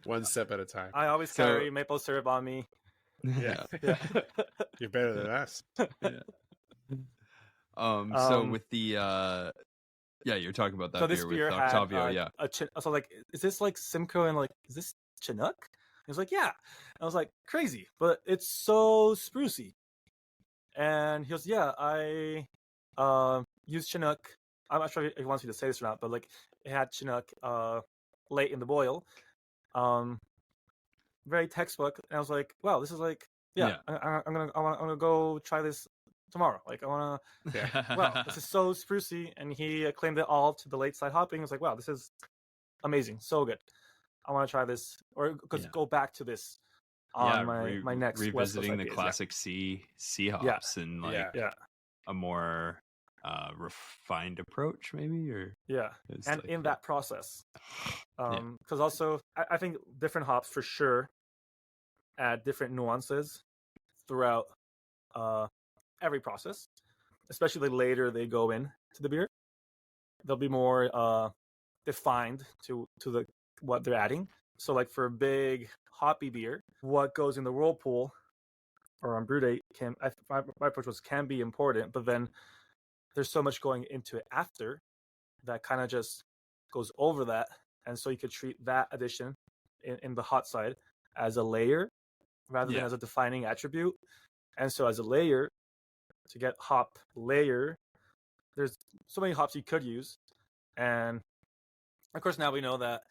One step at a time. I always carry maple syrup on me. Yeah. Yeah. You're better than us. So with the you're talking about that So this beer beer with had Octavio, yeah. so like, is this like Simcoe, and like, is this Chinook? He was like, yeah. I was like, crazy, but it's so sprucey. And he goes, yeah, I used Chinook. I'm not sure if he wants me to say this or not, but like, it had Chinook late in the boil. Very textbook. And I was like, wow, this is like, I'm gonna go try this tomorrow. Like, I wanna, wow, this is so sprucey. And he claimed it all to the late side hopping. I was like, wow, this is amazing, so good. I want to try this, or go back to this on my next revisiting the IPAs. classic C hops and like a more refined approach, maybe, or and like, in that process, because also I think different hops for sure add different nuances throughout every process, especially later they go in to the beer. They'll be more defined to the what they're adding. So like for a big hoppy beer, what goes in the whirlpool or on brew date my approach was can be important, but then there's so much going into it after that kind of just goes over that. And so you could treat that addition in the hot side as a layer rather than as a defining attribute. And so as a layer, to get hop layer, there's so many hops you could use. And of course, now we know that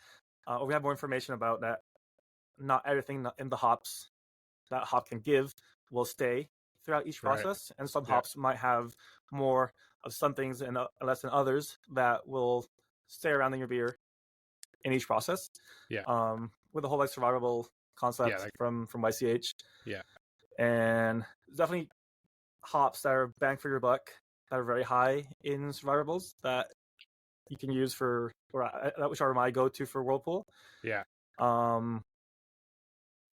we have more information about that. Not everything in the hops that hop can give will stay throughout each process, and some hops might have more of some things and less than others that will stay around in your beer in each process. With the whole like survivable concept from YCH. And there's definitely hops that are bang for your buck that are very high in survivables that you can use which are my go-to for whirlpool.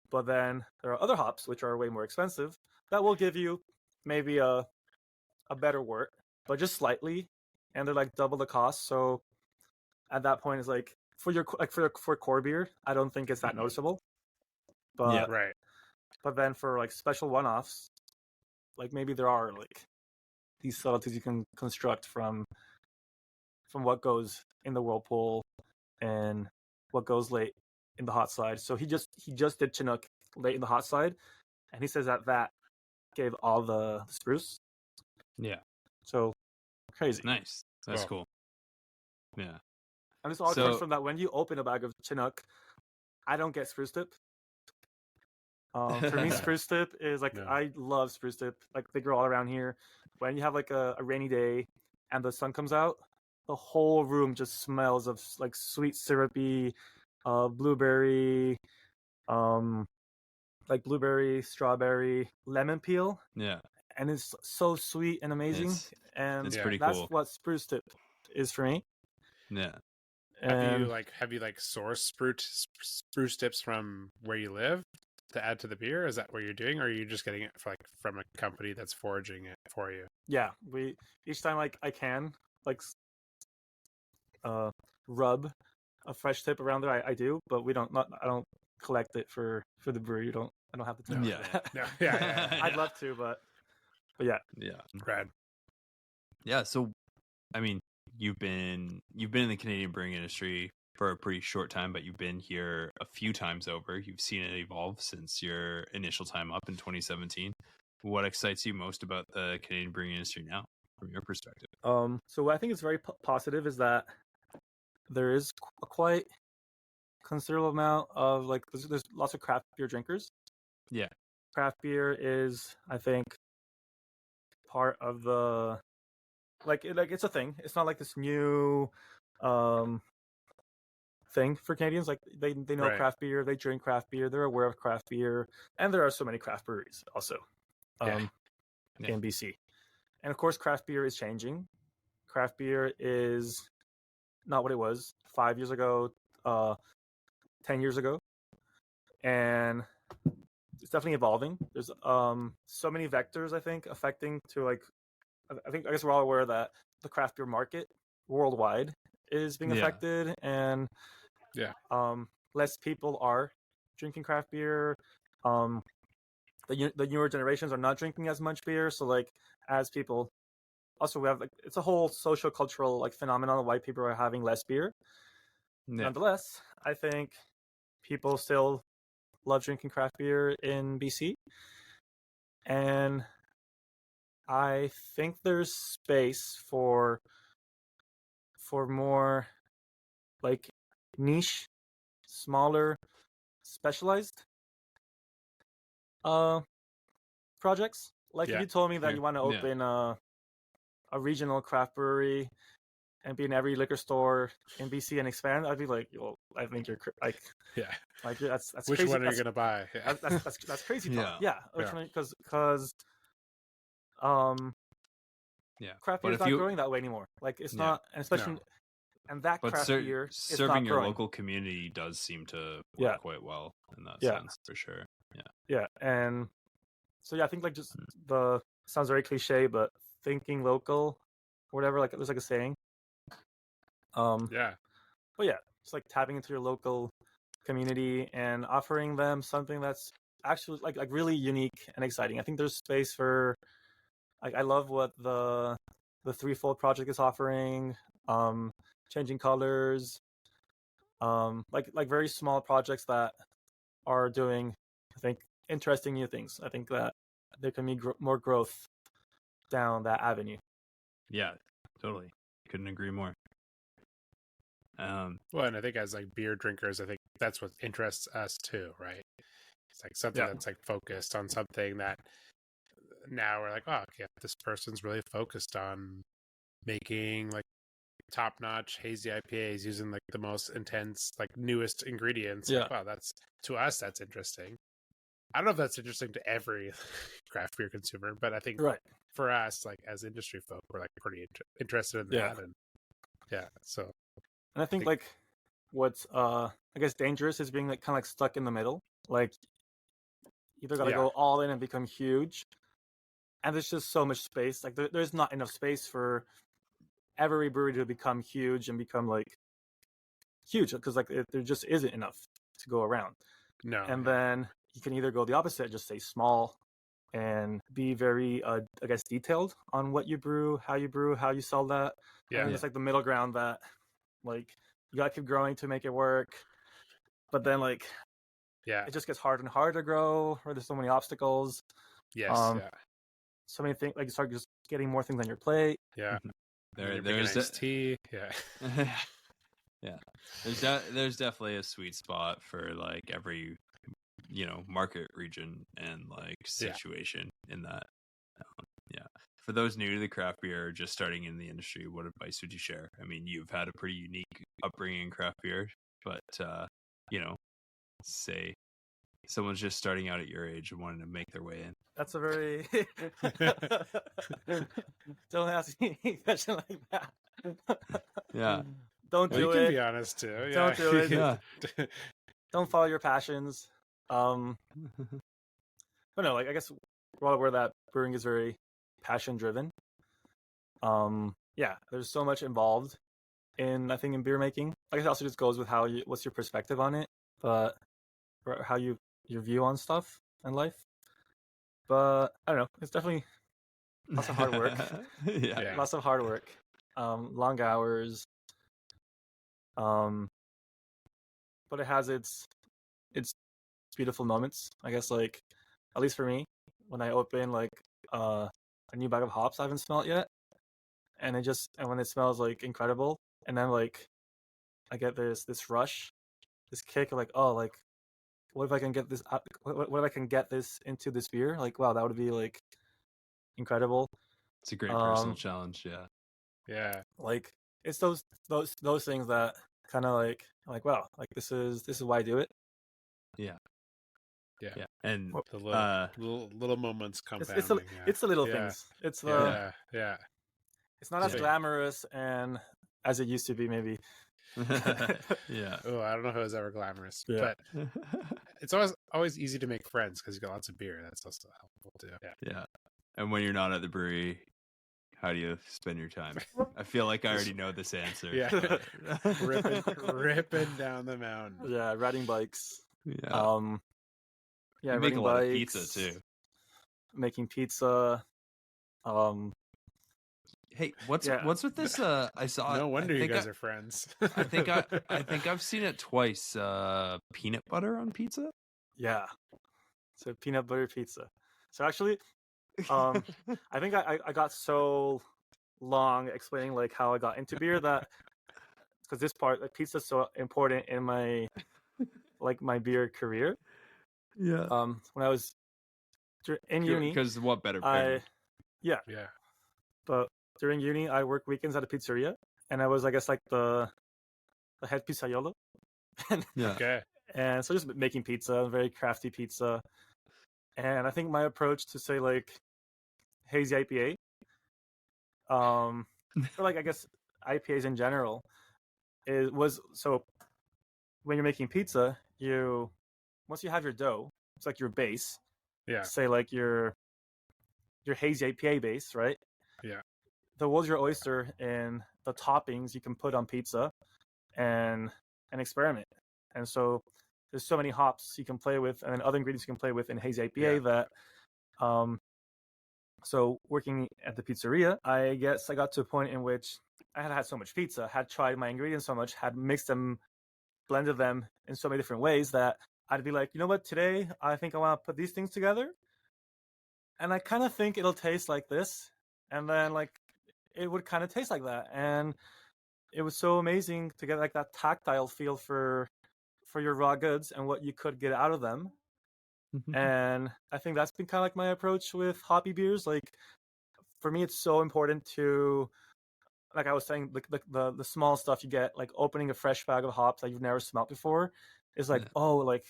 But then there are other hops which are way more expensive that will give you maybe a better wort, but just slightly, and they're like double the cost. So at that point, it's like for core beer, I don't think it's that noticeable. But but then for like special one-offs, like maybe there are like these subtleties you can construct from what goes in the whirlpool and what goes late in the hot side. So he just did Chinook late in the hot side, and he says that gave all the spruce. So crazy. Nice. That's cool. Yeah. And this all comes from that when you open a bag of Chinook, I don't get spruce tip. For me, spruce tip is like I love spruce tip. Like they grow all around here. When you have like a rainy day and the sun comes out, the whole room just smells of like sweet syrupy blueberry, like blueberry, strawberry, lemon peel. And it's so sweet and amazing. And it's pretty that's cool. what spruce tip is for me. Have you sourced spruce tips from where you live to add to the beer? Is that what you're doing, or are you just getting it from a company that's foraging it for you? Yeah, each time I can rub a fresh tip around there. I do, but I don't collect it for the brewery. I don't have the time. I'd love to, but yeah. Rad. Yeah, so I mean, you've been in the Canadian brewing industry for a pretty short time, but you've been here a few times over. You've seen it evolve since your initial time up in 2017. What excites you most about the Canadian brewing industry now, from your perspective? So what I think is very positive is that there is a quite considerable amount of there's lots of craft beer drinkers. Craft beer is, I think, part of the it's a thing. It's not like this new thing for Canadians. Like they know Right. craft beer, they drink craft beer, they're aware of craft beer, and there are so many craft breweries also Yeah. in BC. And of course, craft beer is changing. Craft beer is not what it was 5 years ago, 10 years ago, and it's definitely evolving. There's so many vectors, I think, affecting to like. I guess we're all aware that the craft beer market worldwide is being affected, and less people are drinking craft beer. The newer generations are not drinking as much beer, so like as people, also we have like it's a whole social cultural like phenomenon of white people are having less beer. Nonetheless, I think people still love drinking craft beer in BC, and I think there's space for more like niche, smaller, specialized projects. Like if you told me that you want to open a regional craft brewery and be in every liquor store in BC and expand, I'd be like, well, I think you're like, like that's Which crazy. one are you gonna buy? Yeah. That's crazy talk. Which one? Because craft beer is not growing that way anymore. Like it's not, and especially and that but craft beer serving is your growing. local community does seem to work quite well in that sense for sure. And so I think like just the sounds very cliche, but thinking local, or whatever. Like there's like a saying. But it's like tapping into your local community and offering them something that's actually like really unique and exciting. I think there's space for. Like I love what the Threefold project is offering. Changing colors. Like very small projects that are doing, I think, interesting new things. I think that there can be more growth down that avenue. Yeah, totally. Couldn't agree more. Well, and I think as like beer drinkers, I think that's what interests us too, right? It's like something that's like focused on something that now we're like, oh, okay, this person's really focused on making like top-notch hazy IPAs using like the most intense, like newest ingredients. Like, wow, that's to us that's interesting. I don't know if that's interesting to every craft beer consumer, but I think for us, like as industry folk, we're like pretty interested in that. And so. And I think like what's I guess dangerous is being like kind of like stuck in the middle. Like you either gotta go all in and become huge, and there's just so much space. Like there's not enough space for every brewery to become huge and become like huge, because like there just isn't enough to go around. And then you can either go the opposite, just stay small and be very I guess detailed on what you brew, how you sell that. And it's like the middle ground that like you gotta keep growing to make it work, but then like it just gets harder and harder to grow, or there's so many obstacles. So many things, like you start just getting more things on your plate. There's there's definitely a sweet spot for like every market region and like situation in that. For those new to the craft beer or just starting in the industry, what advice would you share? I mean, you've had a pretty unique upbringing in craft beer, but say someone's just starting out at your age and wanting to make their way in. That's a very don't ask me a question like that. Don't do it. You can be honest too. Don't do it. Don't follow your passions. But no, like I guess we're all aware that brewing is very passion driven. There's so much involved in beer making. I guess it also just goes with what's your perspective on it, but how your view on stuff and life. But I don't know, it's definitely lots of hard work. Lots of hard work. Long hours. But it has its beautiful moments. I guess like at least for me, when I open like a new bag of hops I haven't smelled yet, and when it smells like incredible, and then like I get this rush, this kick of like, oh, like what if I can get this what if I can get this into this beer? Like, wow, that would be like incredible. It's a great personal challenge. Yeah. Like it's those things that kind of like wow, like this is why I do it. Yeah. Yeah. And The little moments compounding. It's the little Yeah. things. It's the Yeah. it's not as Yeah. glamorous and as it used to be maybe. yeah. Oh, I don't know if it was ever glamorous, Yeah. but it's always easy to make friends because you got lots of beer. That's also helpful too. Yeah. And when you're not at the brewery, how do you spend your time? I feel like I already know this answer. Yeah. ripping down the mountain. Yeah, riding bikes. Yeah. Yeah, you make riding a lot bikes, of pizza too. Making pizza. Hey, what's with this? I saw. No wonder you guys are are friends. I think I've seen it twice. Peanut butter on pizza. Yeah. So peanut butter pizza. So actually, I think I got so long explaining like how I got into beer that because this part, like pizza, is so important in my my beer career. Yeah. When I was in uni, because what better pairing? Yeah. But during uni, I worked weekends at a pizzeria, and I was, I guess, like the head pizzaiolo. Yeah. Okay. And so just making pizza, very crafty pizza. And I think my approach to say like hazy IPA, or like I guess IPAs in general, was so when you're making pizza, once you have your dough, it's like your base. Yeah. Say like your hazy IPA base, right? Yeah. The world's your oyster in the toppings you can put on pizza and experiment. And so there's so many hops you can play with and then other ingredients you can play with in hazy IPA that so working at the pizzeria, I guess I got to a point in which I had so much pizza, had tried my ingredients so much, had mixed them, blended them in so many different ways that I'd be like, you know what, today I think I want to put these things together. And I kind of think it'll taste like this. And then like it would kind of taste like that. And it was so amazing to get like that tactile feel for your raw goods and what you could get out of them. And I think that's been kind of like my approach with hoppy beers. Like for me, it's so important to, like I was saying, the small stuff you get, like opening a fresh bag of hops that you've never smelled before, is like, oh, like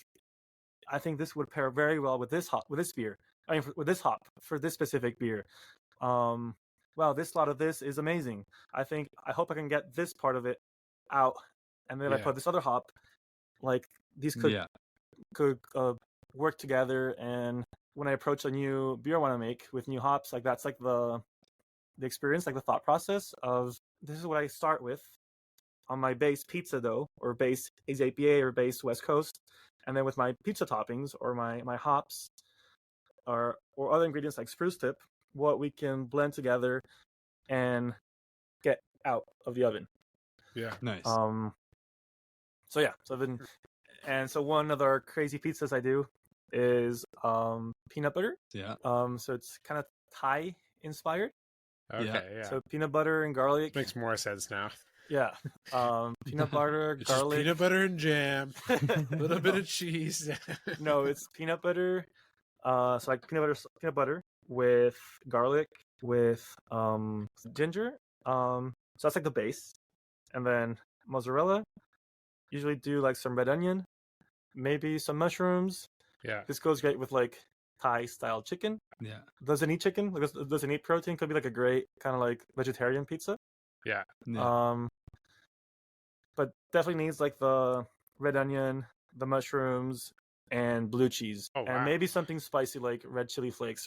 I think this would pair very well with this beer. I mean, with this hop for this specific beer. Wow, this lot of this is amazing. I hope I can get this part of it out, and then I put this other hop. Like these could work together. And when I approach a new beer I want to make with new hops, like that's like the experience, like the thought process of this is what I start with on my base pizza dough or base APA or base West Coast, and then with my pizza toppings or my hops or other ingredients like spruce tip, what we can blend together and get out of the oven. Yeah. Nice. So yeah, so I've been, and so one of the crazy pizzas I do is peanut butter. Yeah. So it's kind of Thai inspired. Okay. Yeah. So peanut butter and garlic Makes more sense now. Yeah. Peanut butter, It's garlic. just peanut butter and jam, a little bit of cheese. No, it's peanut butter. So like peanut butter with garlic, with ginger. So that's like the base, and then mozzarella. Usually do like some red onion, maybe some mushrooms. Yeah. This goes great with like Thai style chicken. Yeah. Doesn't eat chicken. Doesn't eat protein. Could be like a great kind of like vegetarian pizza. Yeah. But definitely needs like the red onion, the mushrooms, and blue cheese, and maybe something spicy like red chili flakes,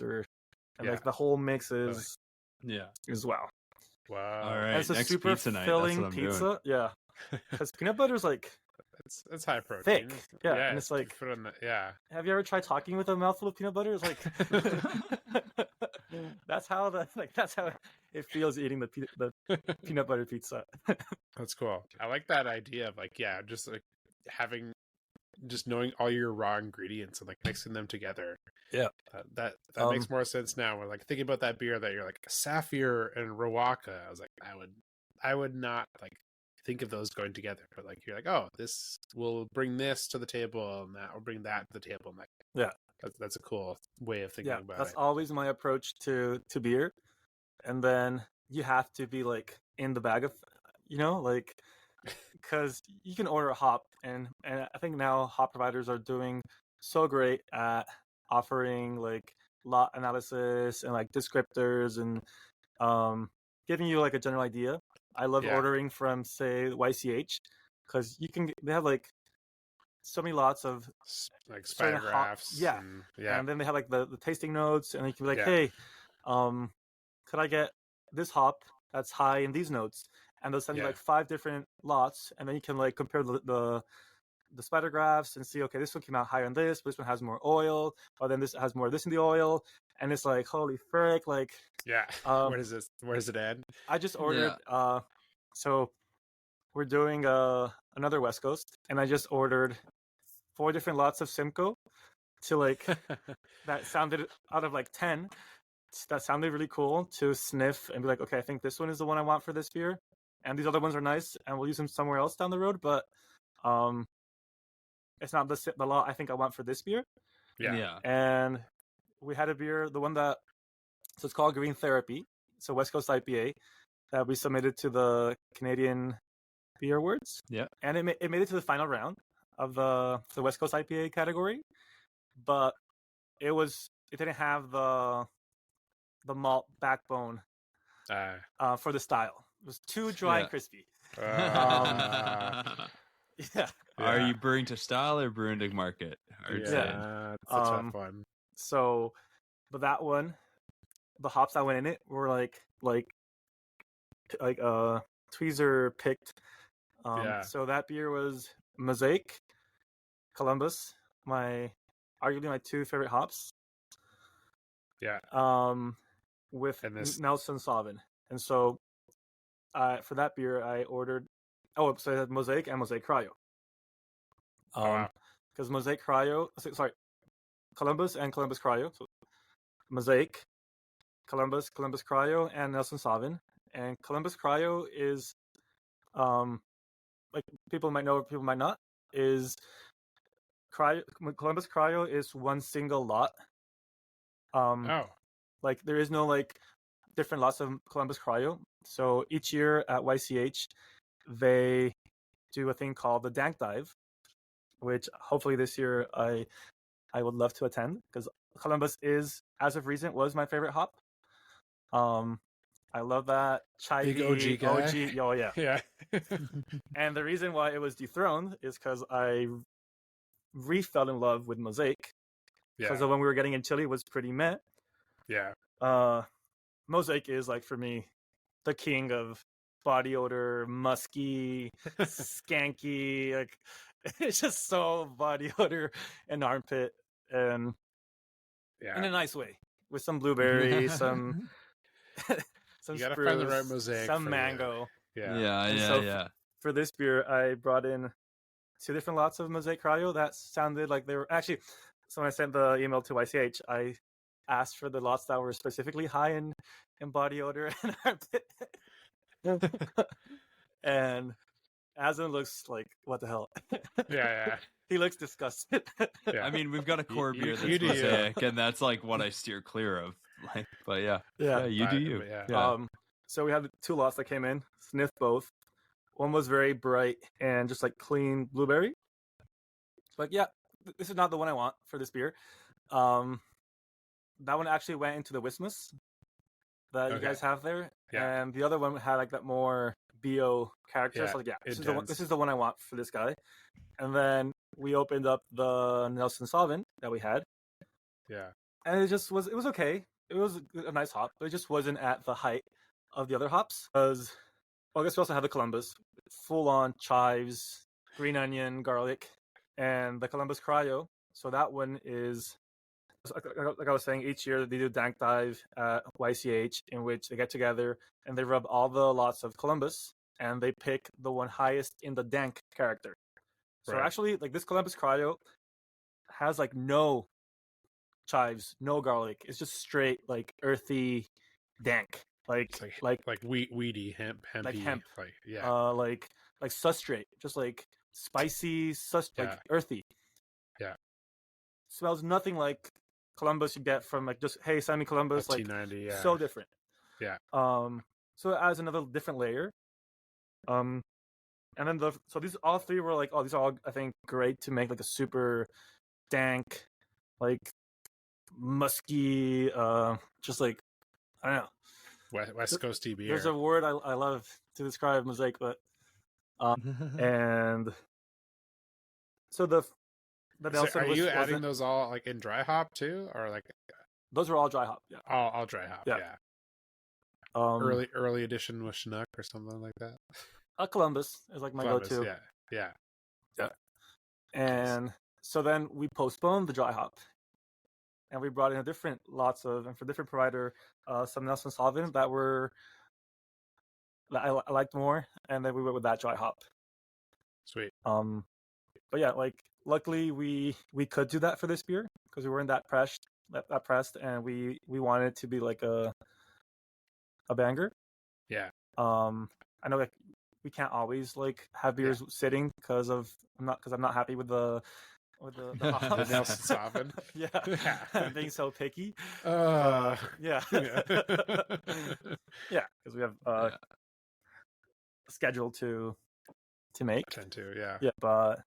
like the whole mix is as well. Wow! All right, and it's a next super pizza night, filling pizza. Yeah, because peanut butter is like it's high protein, thick. Yeah, and it's like Have you ever tried talking with a mouthful of peanut butter? It's like that's how it feels eating the peanut butter pizza. That's cool. I like that idea of like just like knowing all your raw ingredients and like mixing them together. Yeah, that makes more sense now. When like thinking about that beer that you're like Saphir and Rawaka, I was like, I would not like think of those going together, but like you're like, oh, this will bring this to the table and that will bring that to the table. And like, that's a cool way of thinking about it. That's always my approach to beer. And then you have to be like in the bag of, like because you can order a hop, and I think now hop providers are doing so great at offering like lot analysis and like descriptors and giving you like a general idea. I love Yeah. ordering from say YCH because they have like so many lots of Like certain spider hop, graphs. yeah, Yeah. and then they have like the tasting notes, and you can be like, Yeah. hey, could I get this hop that's high in these notes? And they'll send you Yeah. like 5 different lots, and then you can like compare the spider graphs and see, okay, this one came out higher on this one has more oil, or then this has more of this in the oil, and it's like, holy frick, like, Yeah. um, Where does this? Where does it end? I just ordered, so we're doing another West Coast, and I just ordered 4 different lots of Simcoe to like that sounded out of like 10 that sounded really cool to sniff and be like, okay, I think this one is the one I want for this beer, and these other ones are nice, and we'll use them somewhere else down the road, but it's not the lot I think I want for this beer. Yeah. And we had a beer, so it's called Green Therapy. It's a West Coast IPA that we submitted to the Canadian Beer Awards. Yeah. And it made it to the final round of the West Coast IPA category, but it didn't have the malt backbone for the style. It was too dry and crispy. Yeah. Are you brewing to style or brewing to market? It's a tough one. So, but that one, the hops that went in it were like tweezer picked. So that beer was Mosaic, Columbus, arguably my 2 favorite hops. Yeah. With And Nelson Sauvin. And so, for that beer, I ordered. Oh, so I had Mosaic and Mosaic Cryo. Because Mosaic Cryo, sorry, Columbus and Columbus Cryo. So Mosaic, Columbus Cryo, and Nelson Sauvin. And Columbus Cryo is, like people might know, people might not. Columbus Cryo is one single lot. Like there is no like different lots of Columbus Cryo. So each year at YCH, they do a thing called the Dank Dive, which hopefully this year I would love to attend because Columbus as of recent, was my favorite hop. I love that chai Big OG guy. Oh yeah. Yeah. And the reason why it was dethroned is because I fell in love with Mosaic. Because the one we were getting in Chile was pretty meh. Yeah. Mosaic is like for me the king of body odor, musky, skanky, like it's just so body odor and armpit, and in a nice way with some blueberry, some you gotta spruce, find the right Mosaic, some mango. Yeah. For this beer, I brought in 2 different lots of Mosaic Cryo that sounded like they were actually. So when I sent the email to YCH, I asked for the lots that were specifically high in body odor and armpit. And Aslan looks like, what the hell? Yeah. He looks disgusted. I mean, we've got a core beer you that's do you. Mosaic, and that's like what I steer clear of. Like, but you do you. Yeah. So we had 2 lots that came in, sniffed both. One was very bright and just like clean blueberry. Like, yeah, this is not the one I want for this beer. That one actually went into the Wismus that you guys have there, and the other one had like that more bio character. So like, this is the one I want for this guy. And then we opened up the Nelson Sauvin that we had. Yeah. And it was okay. It was a nice hop, but it just wasn't at the height of the other hops. I guess we also have the Columbus, full on chives, green onion, garlic, and the Columbus Cryo. So that one is, like I was saying, each year they do Dank Dive at YCH, in which they get together and they rub all the lots of Columbus and they pick the one highest in the Dank character. So actually, like this Columbus Cryo has like no chives, no garlic. It's just straight like earthy Dank, like weedy hemp, like hemp, like like substrate, just like spicy, like earthy. Yeah, smells nothing like Columbus you get from like just send me Columbus, like so different. Yeah. So it adds another different layer. And then so these all three were like, oh, these are all I think great to make like a super dank, like musky, just like I don't know. West Coasty beer. There's a word I love to describe mosaic, but and so the Nelson are you wasn't- adding those all like in dry hop too, or like Those were all dry hop. Yeah. all dry hop? Yeah. Yeah. Early edition with Chinook or something like that. Columbus is like my go-to. Yeah. And so then we postponed the dry hop, and we brought in a different lots of and for different provider some Nelson Sauvin that I liked more, and then we went with that dry hop. Sweet. But yeah, like luckily we could do that for this beer because we weren't that pressed, and we wanted it to be like a banger. Yeah. I know like we can't always like have beers sitting because I'm not happy with the hops. The Nelson Sauvin. Yeah. Being so picky. Yeah. Yeah, because we have schedule to make. Tend to, yeah. Yeah, but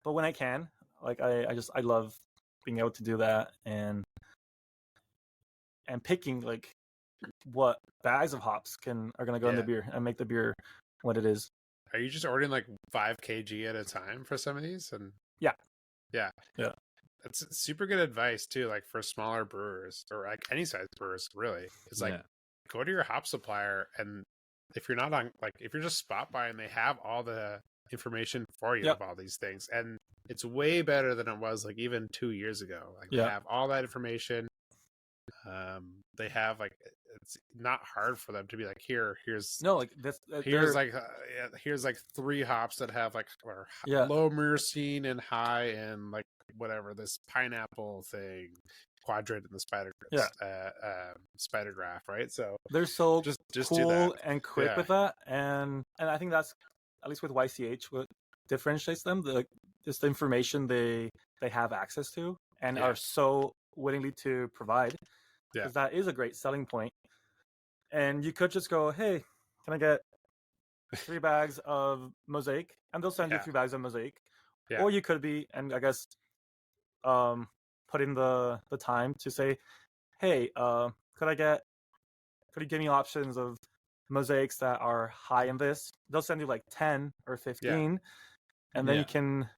when I can, like I love being able to do that and picking like what bags of hops are gonna go in the beer and make the beer what it is. Are you just ordering like 5 kg at a time for some of these? And Yeah. That's super good advice too, like for smaller brewers or like any size brewers, really. It's like go to your hop supplier, and if you're not on, like if you're just spot buying, they have all the information for you of all these things, and it's way better than it was like even 2 years ago. Like they have all that information. They have like it's not hard for them to be like here's like 3 hops that have like low myrcene and high and like whatever this pineapple thing quadrant in the spider graph, right? So they're so just cool do that. and quick with that, and I think that's at least with YCH what differentiates them. Just the information they have access to and are so willingly to provide. Because that is a great selling point. And you could just go, hey, can I get 3 bags of mosaic? And they'll send you 3 bags of mosaic. Yeah. Or you could be, and I guess put in the time to say, hey, could you give me options of mosaics that are high in this? They'll send you like 10 or 15. And then you can,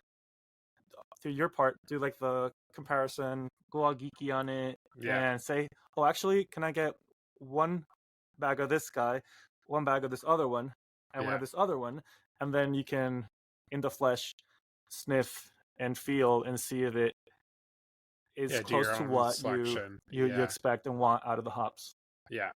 through your part, do like the comparison, go all geeky on it, and say, oh, actually, can I get 1 bag of this guy, 1 bag of this other one, and 1 of this other one? And then you can, in the flesh, sniff and feel and see if it is close to what you expect and want out of the hops. Yeah,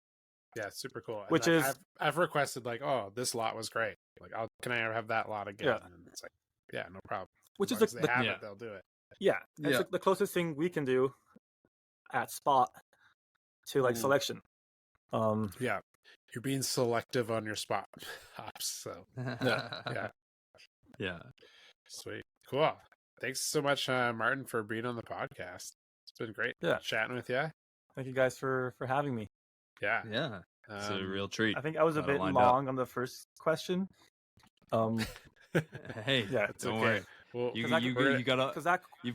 super cool. Which and is I've requested like, oh, this lot was great. Like, can I have that lot again? Yeah. And it's like, yeah, no problem. Which as is they have it, they'll do it. Yeah, it's like the closest thing we can do at spot to like selection. Yeah, you're being selective on your spot hops. So yeah, sweet, cool. Thanks so much, Martin, for being on the podcast. It's been great chatting with you. Thank you guys for having me. Yeah, it's a real treat. I think I was a bit long on the first question. Hey, don't worry. Well, you've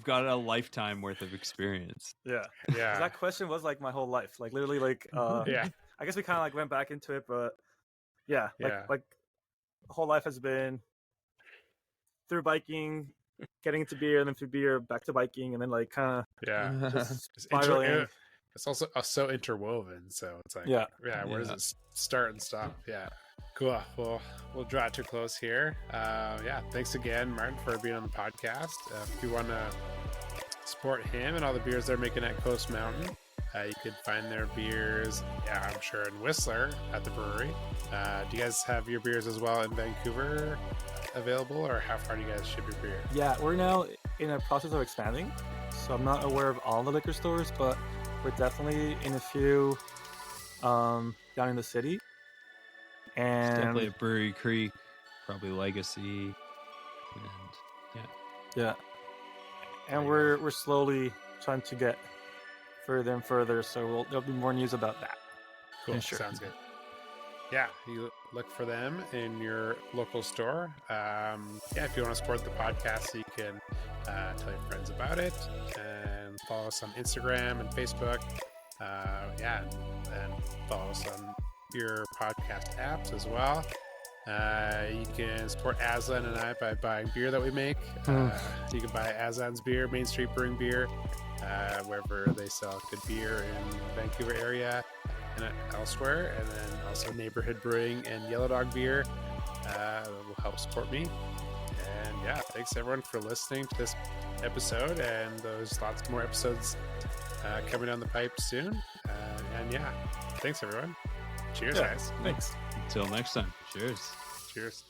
got a lifetime worth of experience. Yeah. That question was like my whole life, like literally, like I guess we kind of like went back into it, but like the whole life has been through biking, getting into beer, and then through beer back to biking, and then like kind of just spiraling. It's also so interwoven, so it's like where does it start and stop? Yeah. Cool. Well, we'll draw it to a close here. Thanks again, Martin, for being on the podcast. If you want to support him and all the beers they're making at Coast Mountain, you could find their beers, I'm sure, in Whistler at the brewery. Do you guys have your beers as well in Vancouver available, or how far do you guys ship your beer? Yeah, we're now in a process of expanding, so I'm not aware of all the liquor stores, but we're definitely in a few down in the city. And it's definitely at Brewery Creek, probably Legacy, and and we're slowly trying to get further and further, so there'll be more news about that. Cool, sure. Sounds good. yeah, you look for them in your local store. If you want to support the podcast, you can tell your friends about it and follow us on Instagram and Facebook. And follow us on your podcast apps as well. You can support Aslan and I by buying beer that we make. You can buy Aslan's beer, Main Street Brewing beer, wherever they sell good beer in the Vancouver area and elsewhere. And then also Neighborhood Brewing and Yellow Dog beer will help support me. And yeah, thanks everyone for listening to this episode. And there's lots more episodes coming down the pipe soon. And yeah, thanks everyone. Cheers, guys. Thanks. Until next time. Cheers. Cheers.